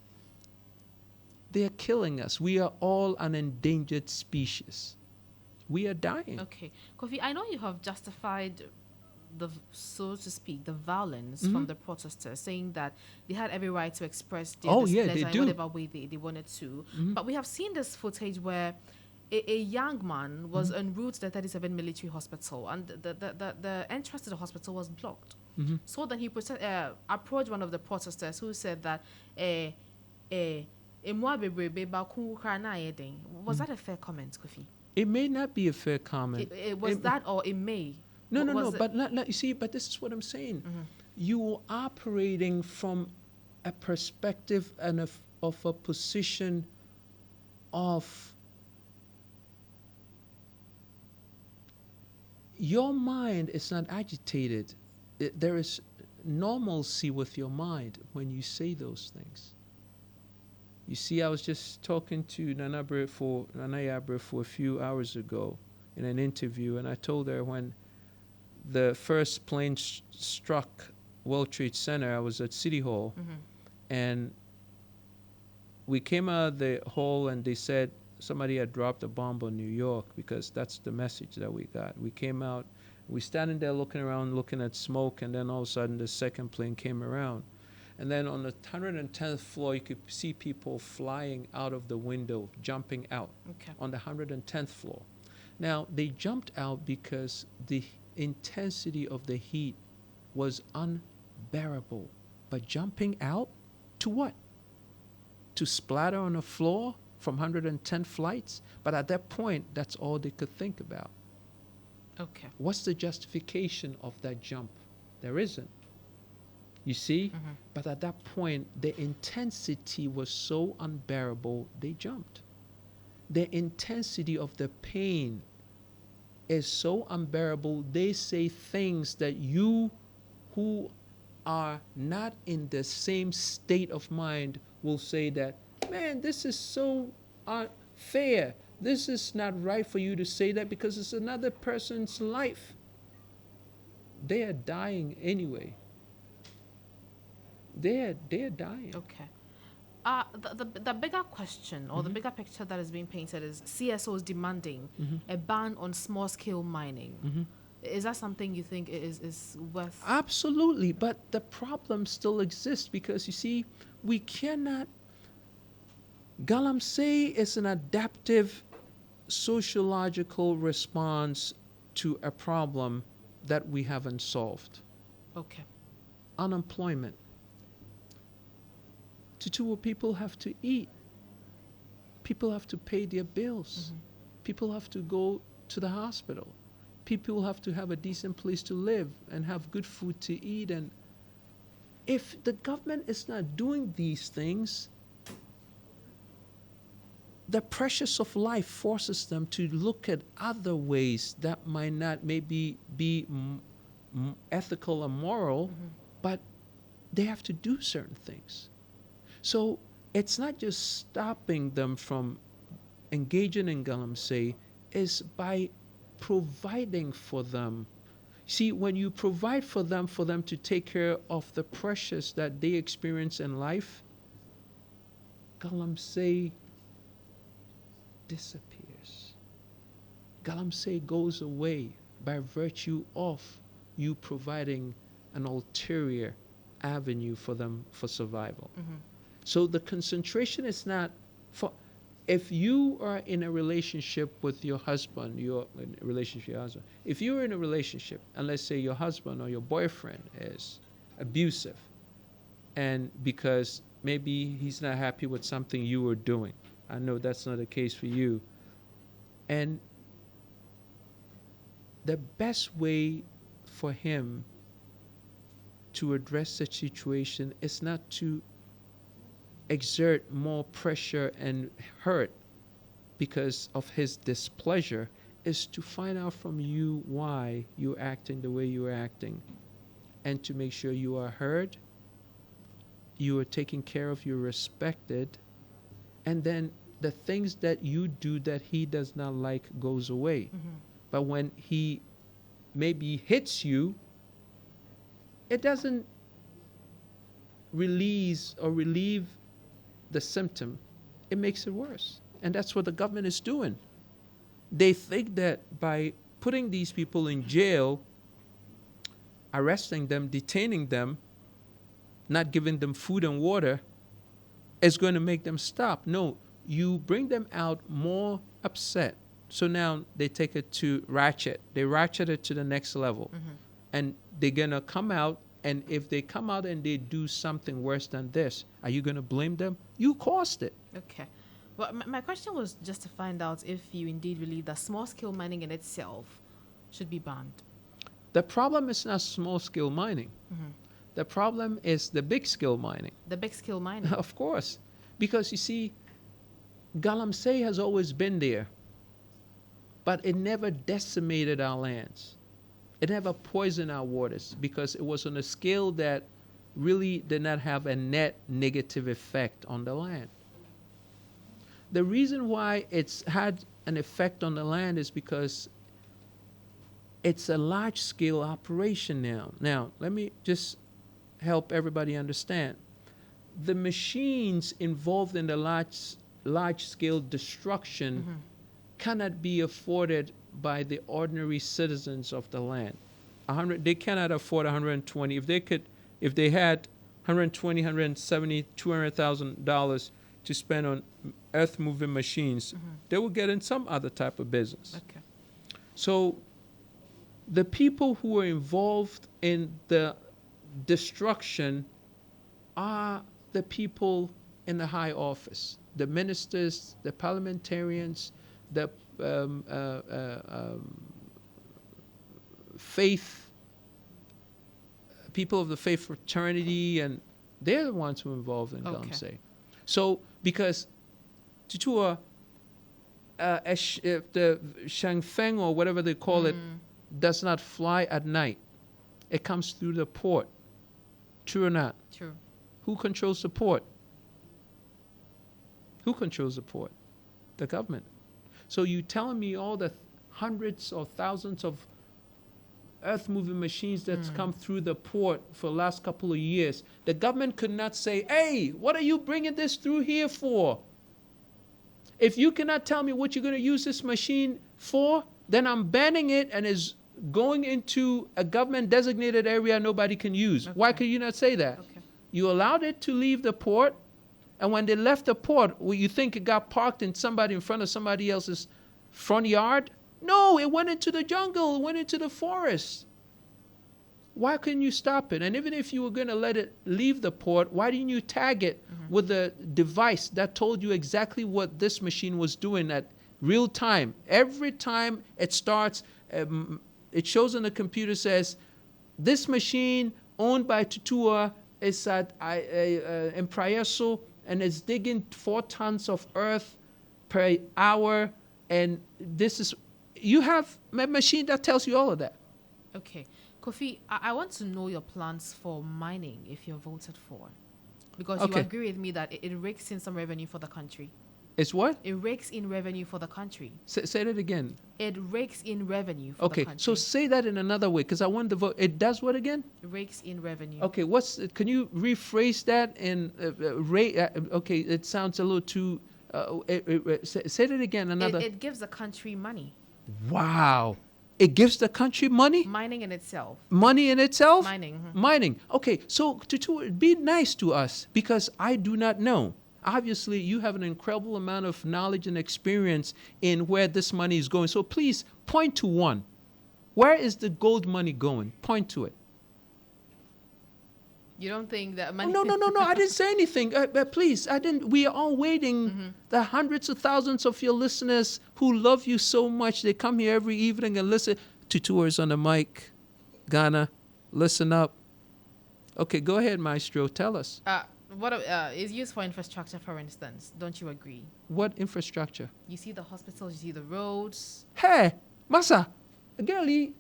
They are killing us. We are all an endangered species. We are dying. Okay. Kofi, I know you have justified so to speak, the violence from the protesters, saying that they had every right to express their displeasure in whatever way they wanted to. But we have seen this footage where a young man was en route to the 37 military hospital, and the entrance to the hospital was blocked. So then he approached one of the protesters, who said that was that a fair comment, Kofi? It may not be a fair comment. It was that, or it may. No, but not, you see, but this is what I'm saying. You are operating from a perspective and of a position of your mind is not agitated. There is normalcy with your mind when you say those things. You see, I was just talking to Nana Yabra for a few hours ago in an interview, and I told her when the first plane struck World Trade Center, I was at City Hall, and we came out of the hall and they said somebody had dropped a bomb on New York, because that's the message that we got. We came out, we standing there looking around, looking at smoke, and then all of a sudden the second plane came around. And then on the 110th floor, you could see people flying out of the window, jumping out on the 110th floor. Now, they jumped out because the intensity of the heat was unbearable. But jumping out to what? To splatter on the floor from 110 flights. But at that point, that's all they could think about. Okay. What's the justification of that jump? There isn't. You see? But at that point, the intensity was so unbearable, they jumped. The intensity of the pain is so unbearable, they say things that you who are not in the same state of mind will say that, man, this is so unfair. This is not right for you to say that because it's another person's life. They are dying anyway. They're dying. Okay. The bigger question or the bigger picture that is being painted is CSOs demanding a ban on small-scale mining. Is that something you think is worth? Absolutely, but the problem still exists because, you see, we cannot... Galamsey is an adaptive sociological response to a problem that we haven't solved. Okay. Unemployment. Tutuwaa, people have to eat. People have to pay their bills. People have to go to the hospital. People have to have a decent place to live and have good food to eat. And if the government is not doing these things, the pressures of life forces them to look at other ways that might not maybe be ethical or moral, but they have to do certain things. So it's not just stopping them from engaging in galamsey, it's by providing for them. See, when you provide for them to take care of the pressures that they experience in life, galamsey disappears. Galamsey goes away by virtue of you providing an ulterior avenue for them for survival. So the concentration is not for... If you are in a relationship with your husband, if you're in a relationship, and let's say your husband or your boyfriend is abusive, and because maybe he's not happy with something you were doing, I know that's not the case for you, and the best way for him to address such situation is not to exert more pressure and hurt because of his displeasure, is to find out from you why you're acting the way you're acting, and to make sure you are heard, you are taken care of, you're respected, and then the things that you do that he does not like goes away. But when he maybe hits you, it doesn't release or relieve the symptom, it makes it worse. And that's what the government is doing. They think that by putting these people in jail, arresting them, detaining them, not giving them food and water, is going to make them stop. No, you bring them out more upset. So now they take it to ratchet. They ratchet it to the next level. And they're going to come out, and if they come out and they do something worse than this, are you going to blame them? You caused it. Okay. Well, my question was just to find out if you indeed believe that small-scale mining in itself should be banned. The problem is not small-scale mining. The problem is the big-scale mining. The big-scale mining? Of course. Because, you see, galamsey has always been there, but it never decimated our lands. It never poisoned our waters because it was on a scale that really did not have a net negative effect on the land. The reason why it's had an effect on the land is because it's a large-scale operation now. Now, let me just help everybody understand. The machines involved in the large-scale destruction cannot be afforded by the ordinary citizens of the land. They cannot afford 120. If they had 120, 170, $200,000 to spend on earth-moving machines, they will get in some other type of business. Okay. So the people who are involved in the destruction are the people in the high office, the ministers, the parliamentarians, the faith, people of the faith fraternity, and they're the ones who are involved in Gamse. So, because Tutuwaa, if the Shangfeng or whatever they call it does not fly at night, it comes through the port. True or not? True. Who controls the port? Who controls the port? The government. So you telling me all the hundreds or thousands of earth-moving machines that's come through the port for the last couple of years, the government could not say, hey, what are you bringing this through here for? If you cannot tell me what you're going to use this machine for, then I'm banning it and is going into a government-designated area nobody can use. Why could you not say that? You allowed it to leave the port, and when they left the port, well, you think it got parked in front of somebody else's front yard? No, it went into the jungle, it went into the forest. Why couldn't you stop it? And even if you were going to let it leave the port, why didn't you tag it with a device that told you exactly what this machine was doing at real time? Every time it starts, it shows on the computer, says, this machine owned by Tutuwaa is at in Prayeso, and it's digging 4 tons of earth per hour. And this is, you have a machine that tells you all of that. Okay. Kofi, I want to know your plans for mining if you're voted for. Because you agree with me that it rakes in some revenue for the country. It's what? It rakes in revenue for the country. Say that again. It rakes in revenue for the country. So say that in another way, because I want to vote. It does what again? It rakes in revenue. Okay, can you rephrase that in okay, it sounds a little too, say that again, another. It gives the country money. Wow. It gives the country money? Mining in itself. Money in itself? Mining. Mining. Okay, so be nice to us, because I do not know. Obviously, you have an incredible amount of knowledge and experience in where this money is going. So please, point to one. Where is the gold money going? Point to it. You don't think that money... No, I didn't say anything. Please, I didn't. We are all waiting. The hundreds of thousands of your listeners who love you so much, they come here every evening and listen. Tutuwaa's on the mic. Ghana, listen up. Okay, go ahead, Maestro. Tell us. What is used for infrastructure, for instance? Don't you agree? What infrastructure? You see the hospitals, you see the roads. Hey, Masa, girlie,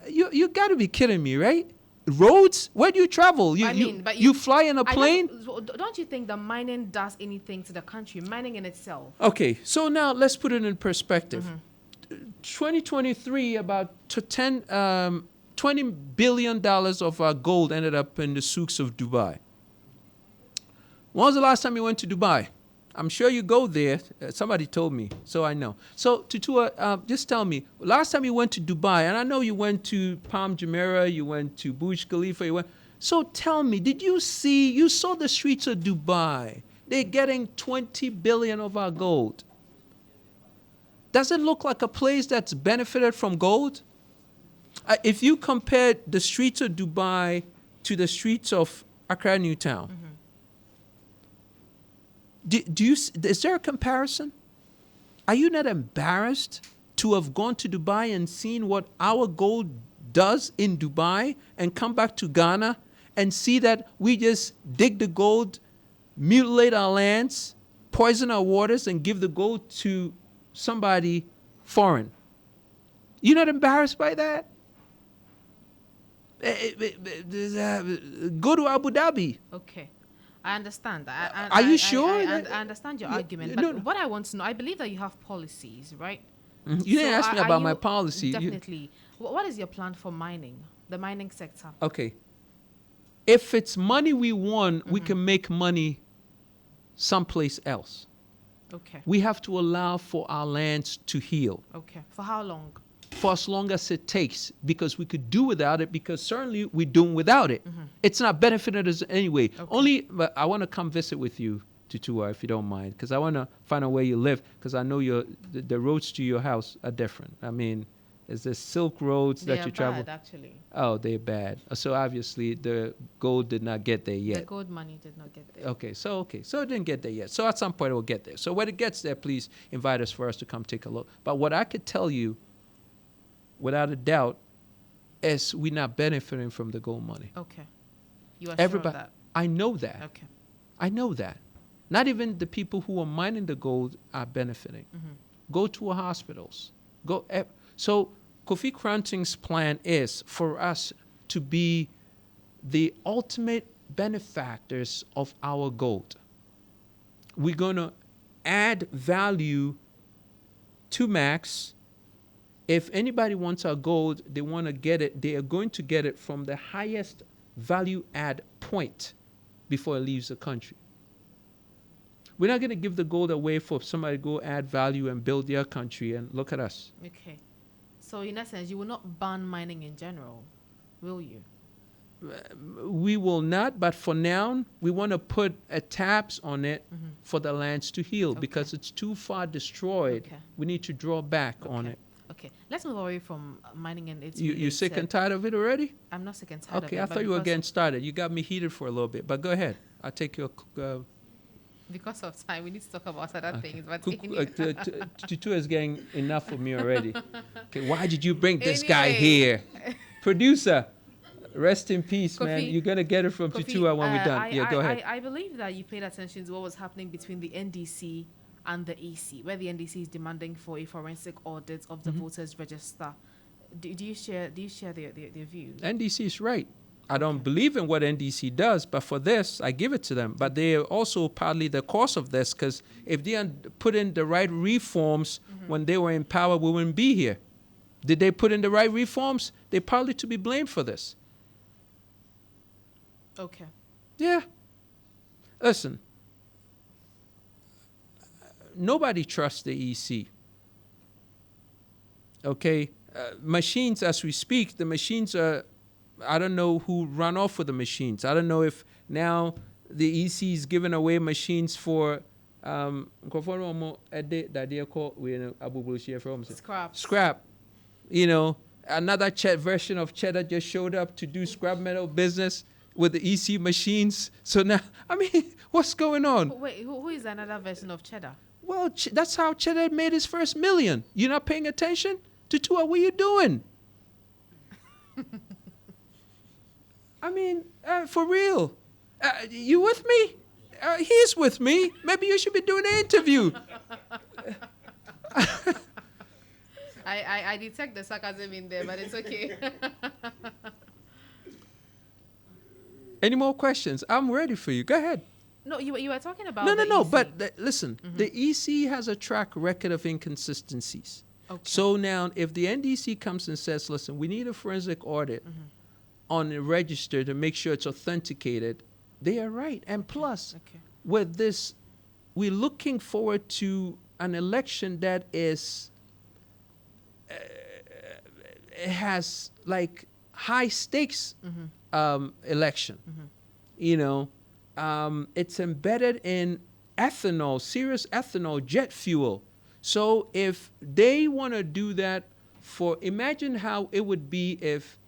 you got to be kidding me, right? Roads? Where do you travel? You fly in a plane? Don't you think the mining does anything to the country? Mining in itself. Okay, so now let's put it in perspective. 2023, about $20 billion of our gold ended up in the souks of Dubai. When was the last time you went to Dubai? I'm sure you go there. Somebody told me, so I know. So, Tutuwaa, just tell me, last time you went to Dubai, and I know you went to Palm Jumeirah, you went to Burj Khalifa, so tell me, you saw the streets of Dubai. They're getting 20 billion of our gold. Does it look like a place that's benefited from gold? If you compare the streets of Dubai to the streets of Accra, Newtown, is there a comparison? Are you not embarrassed to have gone to Dubai and seen what our gold does in Dubai and come back to Ghana and see that we just dig the gold, mutilate our lands, poison our waters, and give the gold to somebody foreign? You're not embarrassed by that? Go to Abu Dhabi. Okay. I understand that. Are you sure? I understand your argument. But what I want to know, I believe that you have policies, right? You didn't ask me about my policy. Definitely. What is your plan for mining, the mining sector? Okay. If it's money we won, we can make money someplace else. Okay. We have to allow for our lands to heal. Okay. For how long? For as long as it takes, because we could do without it, because certainly we're doing without it. It's not benefiting us anyway. Okay. But I want to come visit with you, Tutuwaa, if you don't mind, because I want to find out where you live, because I know the roads to your house are different. I mean, Is there silk roads They that are you travel? bad, actually. Oh, they're bad. So obviously the gold did not get there yet. The gold money did not get there. Okay, so it didn't get there yet. So at some point it will get there. So when it gets there, please invite us for us to come take a look. But what I could tell you, without a doubt, is we're not benefiting from the gold money. Okay. You are Everybody, sure of that? I know that. Okay. I know that. Not even the people who are mining the gold are benefiting. Go to our hospitals. So Kofi Kranting's plan is for us to be the ultimate benefactors of our gold. We're going to add value to Max. If anybody wants our gold, they want to get it, they are going to get it from the highest value add point before it leaves the country. We're not going to give the gold away for somebody to go add value and build their country, and look at us. Okay. So in essence, you will not ban mining in general, will you? We will not, but for now, we want to put a taps on it for the lands to heal because it's too far destroyed. Okay. We need to draw back on it. Okay, let's move away from mining and its You sick and tired of it already? I'm not sick and tired of it. Okay, I thought you were getting started. You got me heated for a little bit, but go ahead. I'll take your... because of time, we need to talk about other things. But Tutuwaa is getting enough of me already. Okay, why did you bring this guy here? Producer, rest in peace, Kofi, man. You're going to get it from Tutuwaa when we're done. Go ahead. I believe that you paid attention to what was happening between the NDC and the EC, where the NDC is demanding for a forensic audit of the voters register. Do you share their views? NDC is right. I don't believe in what NDC does, but for this, I give it to them. But they are also partly the cause of this, because if they put in the right reforms when they were in power, we wouldn't be here. Did they put in the right reforms? They're partly to be blamed for this. Okay. Yeah. Listen, nobody trusts the EC. Okay? Machines, as we speak, the machines are... I don't know who run off with the machines. I don't know if now the EC is giving away machines for scrap. You know, another version of Cheddar just showed up to do scrap metal business with the EC machines. So now, I mean, what's going on? Wait, who is another version of Cheddar? Well, that's how Cheddar made his first million. You're not paying attention? Tutuwaa, what are you doing? I mean, for real. You with me? He's with me. Maybe you should be doing an interview. I detect the sarcasm in there, but it's okay. Any more questions? I'm ready for you. Go ahead. No, you were talking about No. EC. But listen, the EC has a track record of inconsistencies. Okay. So now, if the NDC comes and says, listen, we need a forensic audit on the register to make sure it's authenticated, they are right. And plus, with this, we're looking forward to an election that is, it has like high stakes election. You know, it's embedded in ethanol, serious ethanol, jet fuel. So if they want to do that imagine how it would be if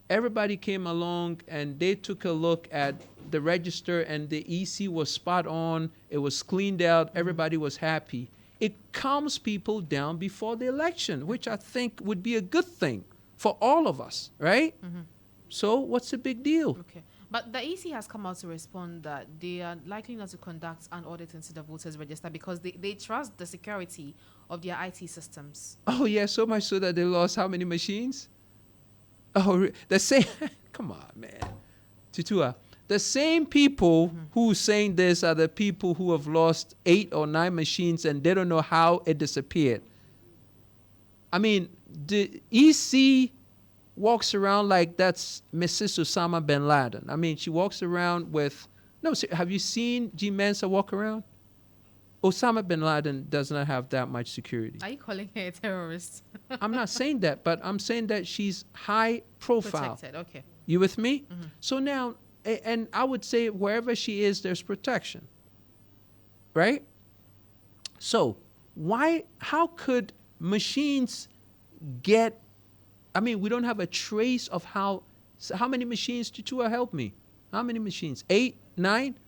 everybody came along and they took a look at the register and the EC was spot on, it was cleaned out, everybody was happy. It calms people down before the election, which I think would be a good thing for all of us, right? So what's the big deal? Okay. But the EC has come out to respond that they are likely not to conduct an audit into the voters register because they trust the security of their IT systems. Oh, yeah, so much so that they lost how many machines? Oh, the same. Come on, man. Tutuwaa. The same people who saying this are the people who have lost 8 or 9 machines and they don't know how it disappeared. I mean, the EC walks around like that's Mrs. Osama bin Laden. I mean, she walks around with... No, have you seen G. Mensa walk around? Osama bin Laden does not have that much security. Are you calling her a terrorist? I'm not saying that, but I'm saying that she's high profile. Protected, okay. You with me? So now, and I would say wherever she is, there's protection. Right? So, how could machines get I mean, we don't have a trace of how many machines, Tutuwaa, help me? How many machines? 8, 9?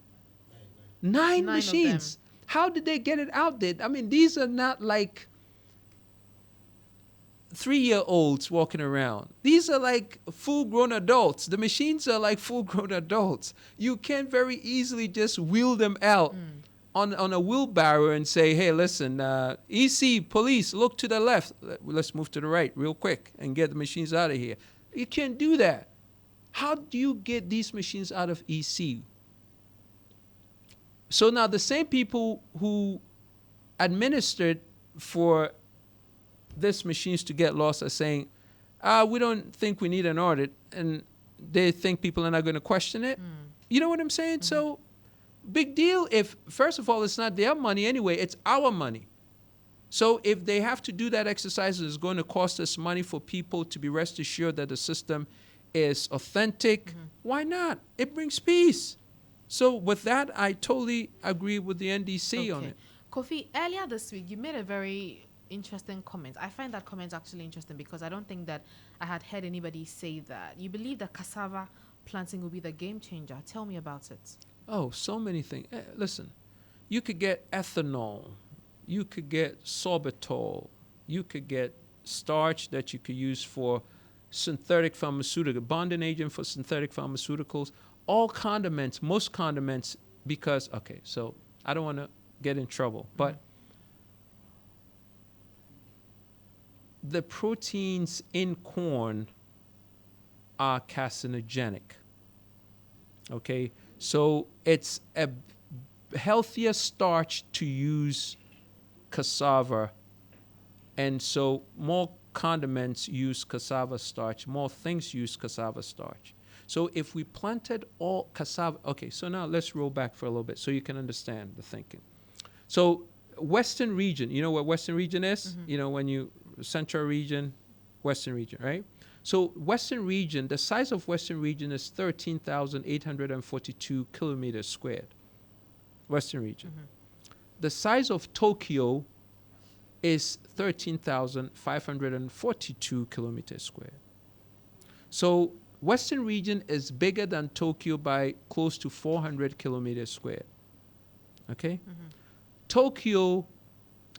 9 machines. How did they get it out there? I mean, these are not like 3-year-olds walking around. These are like full-grown adults. The machines are like full-grown adults. You can't very easily just wheel them out on a wheelbarrow and say, hey, listen, EC, police, look to the left. Let's move to the right real quick and get the machines out of here. You can't do that. How do you get these machines out of EC? So now the same people who administered for these machines to get lost are saying, we don't think we need an audit, and they think people are not going to question it. You know what I'm saying? So big deal if, first of all, it's not their money anyway, it's our money. So if they have to do that exercise, it's going to cost us money for people to be rest assured that the system is authentic. Why not? It brings peace. So with that, I totally agree with the NDC on it. Kofi, earlier this week, you made a very interesting comment. I find that comment actually interesting because I don't think that I had heard anybody say that. You believe that cassava planting will be the game changer. Tell me about it. Oh, so many things. Listen, you could get ethanol. You could get sorbitol. You could get starch that you could use for synthetic pharmaceutical, bonding agent for synthetic pharmaceuticals, all condiments, most condiments, because, okay, so I don't want to get in trouble, but the proteins in corn are carcinogenic. Okay, so it's a healthier starch to use cassava, and so more condiments use cassava starch, more things use cassava starch. So if we planted all cassava, okay, so now let's roll back for a little bit so you can understand the thinking. So Western region, you know what Western region is? You know, when you, Central region, Western region, right? So Western region, the size of Western region is 13,842 kilometers squared. Western region. The size of Tokyo is 13,542 kilometers squared. So Western region is bigger than Tokyo by close to 400 kilometers squared. Okay? Tokyo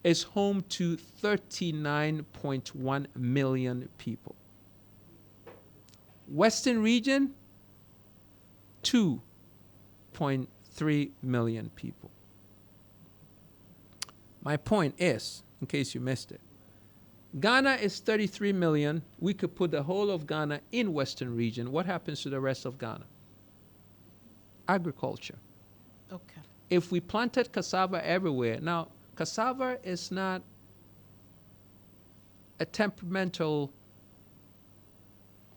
is home to 39.1 million people. Western region, 2.3 million people. My point is, in case you missed it, Ghana is 33 million. We could put the whole of Ghana in Western region. What happens to the rest of Ghana? Agriculture. Okay. If we planted cassava everywhere, now cassava is not a temperamental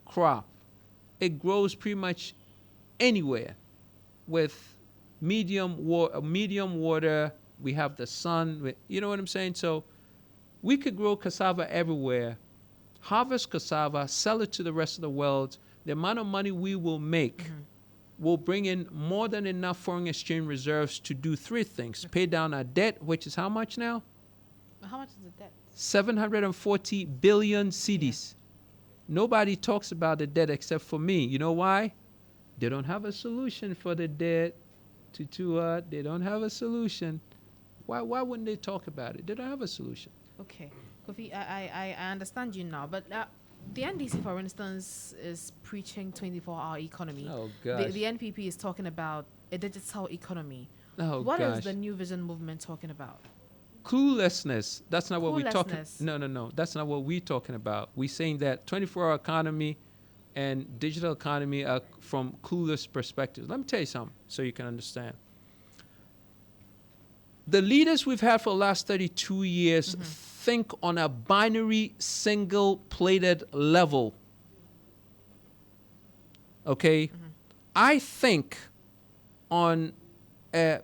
crop. It grows pretty much anywhere with medium water. We have the sun. You know what I'm saying? So we could grow cassava everywhere, harvest cassava, sell it to the rest of the world. The amount of money we will make will bring in more than enough foreign exchange reserves to do three things. Pay down our debt, which is how much now? How much is the debt? 740 billion cedis. Nobody talks about the debt except for me. You know why? They don't have a solution for the debt. Tutuwaa, they don't have a solution. Why wouldn't they talk about it? They don't have a solution. Okay, Kofi, I understand you now, but the NDC, for instance, is preaching 24-hour economy. Oh, gosh. The NPP is talking about a digital economy. Oh, What gosh. is the New Vision movement talking about? Cluelessness. That's not what we're talking. Cluelessness. No. That's not what we're talking about. We're saying that 24-hour economy and digital economy are from clueless perspectives. Let me tell you something so you can understand. The leaders we've had for the last 32 years think on a binary, single-plated level. Okay? I think on a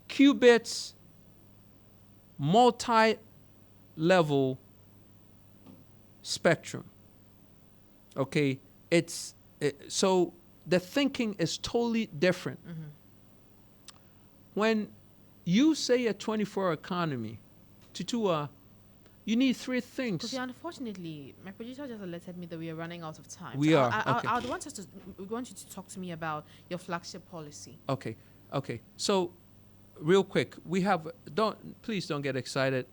qubits, multi-level spectrum. Okay? So the thinking is totally different. When you say a 24-hour economy, Tutuwaa, You need three things. Kofi, unfortunately, my producer just alerted me that we are running out of time. We are. I want you to talk to me about your flagship policy. Okay. So, real quick, please don't get excited.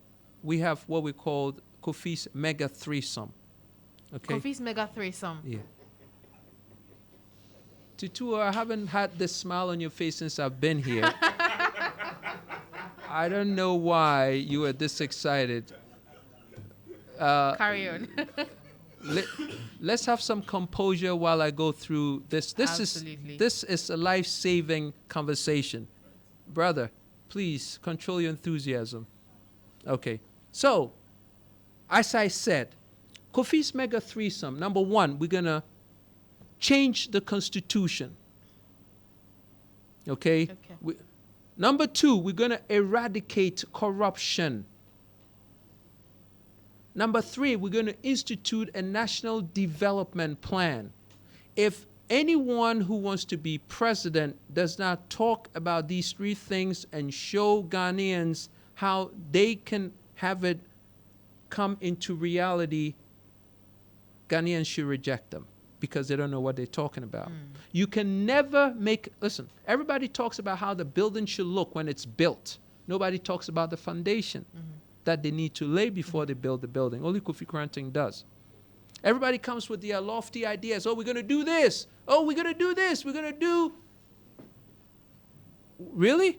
We have what we call Kofi's mega threesome. Okay. Kofi's mega threesome. Yeah. Tutuwaa, I haven't had this smile on your face since I've been here. I don't know why you are this excited. Carry on. Let's have some composure while I go through this. This is a life-saving conversation. Brother, please control your enthusiasm. Okay. So, as I said, Kofi's mega threesome. Number one, we're going to change the Constitution. Okay? Number two, we're going to eradicate corruption. Number three, we're going to institute a national development plan. If anyone who wants to be president does not talk about these three things and show Ghanaians how they can have it come into reality, Ghanaians should reject them because they don't know what they're talking about. You can never listen, everybody talks about how the building should look when it's built. Nobody talks about the foundation that they need to lay before they build the building. Only Kofi Kranting does. Everybody comes with their lofty ideas. Oh, we're going to do this. Oh, we're going to do this. We're going to do... Really?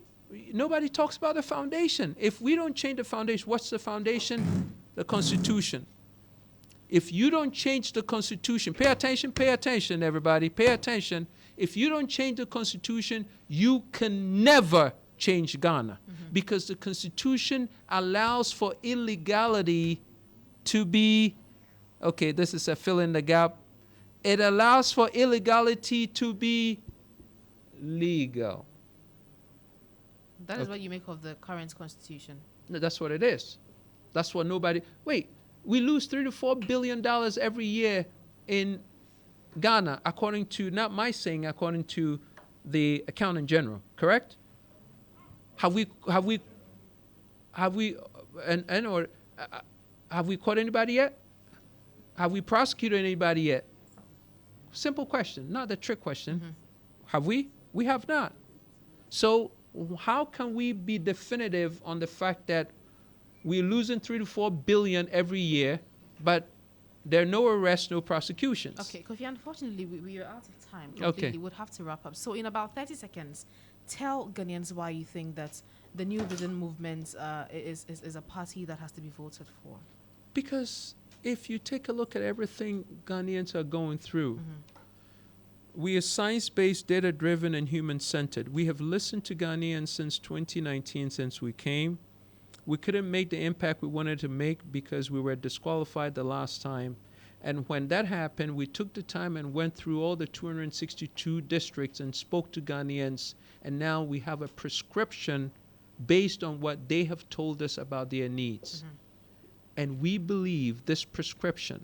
Nobody talks about the foundation. If we don't change the foundation, what's the foundation? The Constitution. If you don't change the Constitution, pay attention, everybody, pay attention. If you don't change the Constitution, you can never change Ghana because the Constitution allows for illegality to be, okay, this is a fill in the gap. It allows for illegality to be legal. That is what you make of the current Constitution. No, that's what it is. That's what we lose $3 to $4 billion every year in Ghana, according to, not my saying, according to the Accountant General, correct? Have we caught anybody yet? Have we prosecuted anybody yet? Simple question, not the trick question. Have we? We have not. So how can we be definitive on the fact that we're losing 3 to 4 billion every year, but there are no arrests, no prosecutions? Okay, Kofi, unfortunately, we are out of time. Okay. We would have to wrap up. So in about 30 seconds, tell Ghanaians why you think that the New Vision movement is a party that has to be voted for. Because if you take a look at everything Ghanaians are going through, we are science-based, data-driven, and human-centered. We have listened to Ghanaians since 2019, since we came. We couldn't make the impact we wanted to make because we were disqualified the last time. And when that happened, we took the time and went through all the 262 districts and spoke to Ghanaians. And now we have a prescription based on what they have told us about their needs. And we believe this prescription,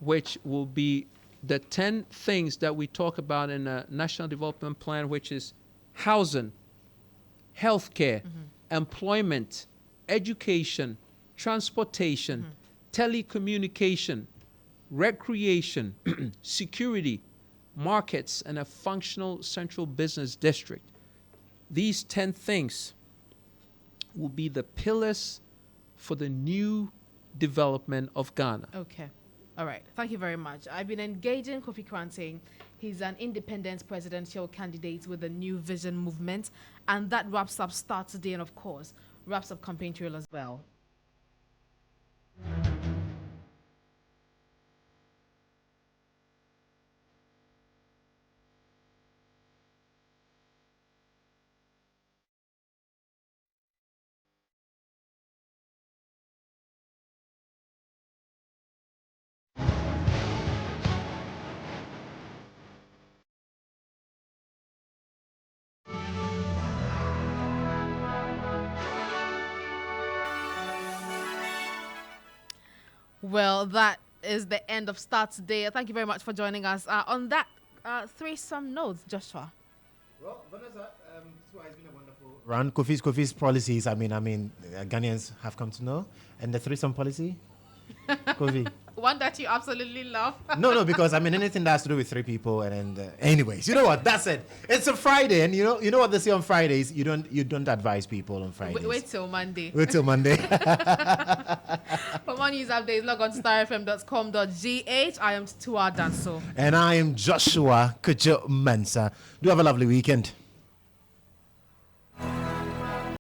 which will be the 10 things that we talk about in a National Development Plan, which is housing, healthcare, employment, education, transportation, telecommunication, recreation, security, markets, and a functional central business district. These 10 things will be the pillars for the new development of Ghana. Okay. All right. Thank you very much. I've been engaging Kofi Kranting. He's an independent presidential candidate with the New Vision movement. And that wraps up Start Today and, of course, wraps up Campaign Trail as well. Well, that is the end of Start Today. Thank you very much for joining us. On that threesome note, Joshua. Well, Vanessa, it's been a wonderful Ron, Kofi's policies, Ghanaians have come to know. And the threesome policy, Kofi. One that you absolutely love. No, because anything that has to do with three people, and then, anyways, you know what? That's it. It's a Friday, and you know what they say on Fridays. You don't advise people on Fridays. Wait till Monday. Wait till Monday. For more news updates, log on to starfm.com.gh. I am Tutuwaa Danso. And I am Joshua Kujo Mensa. Do have a lovely weekend.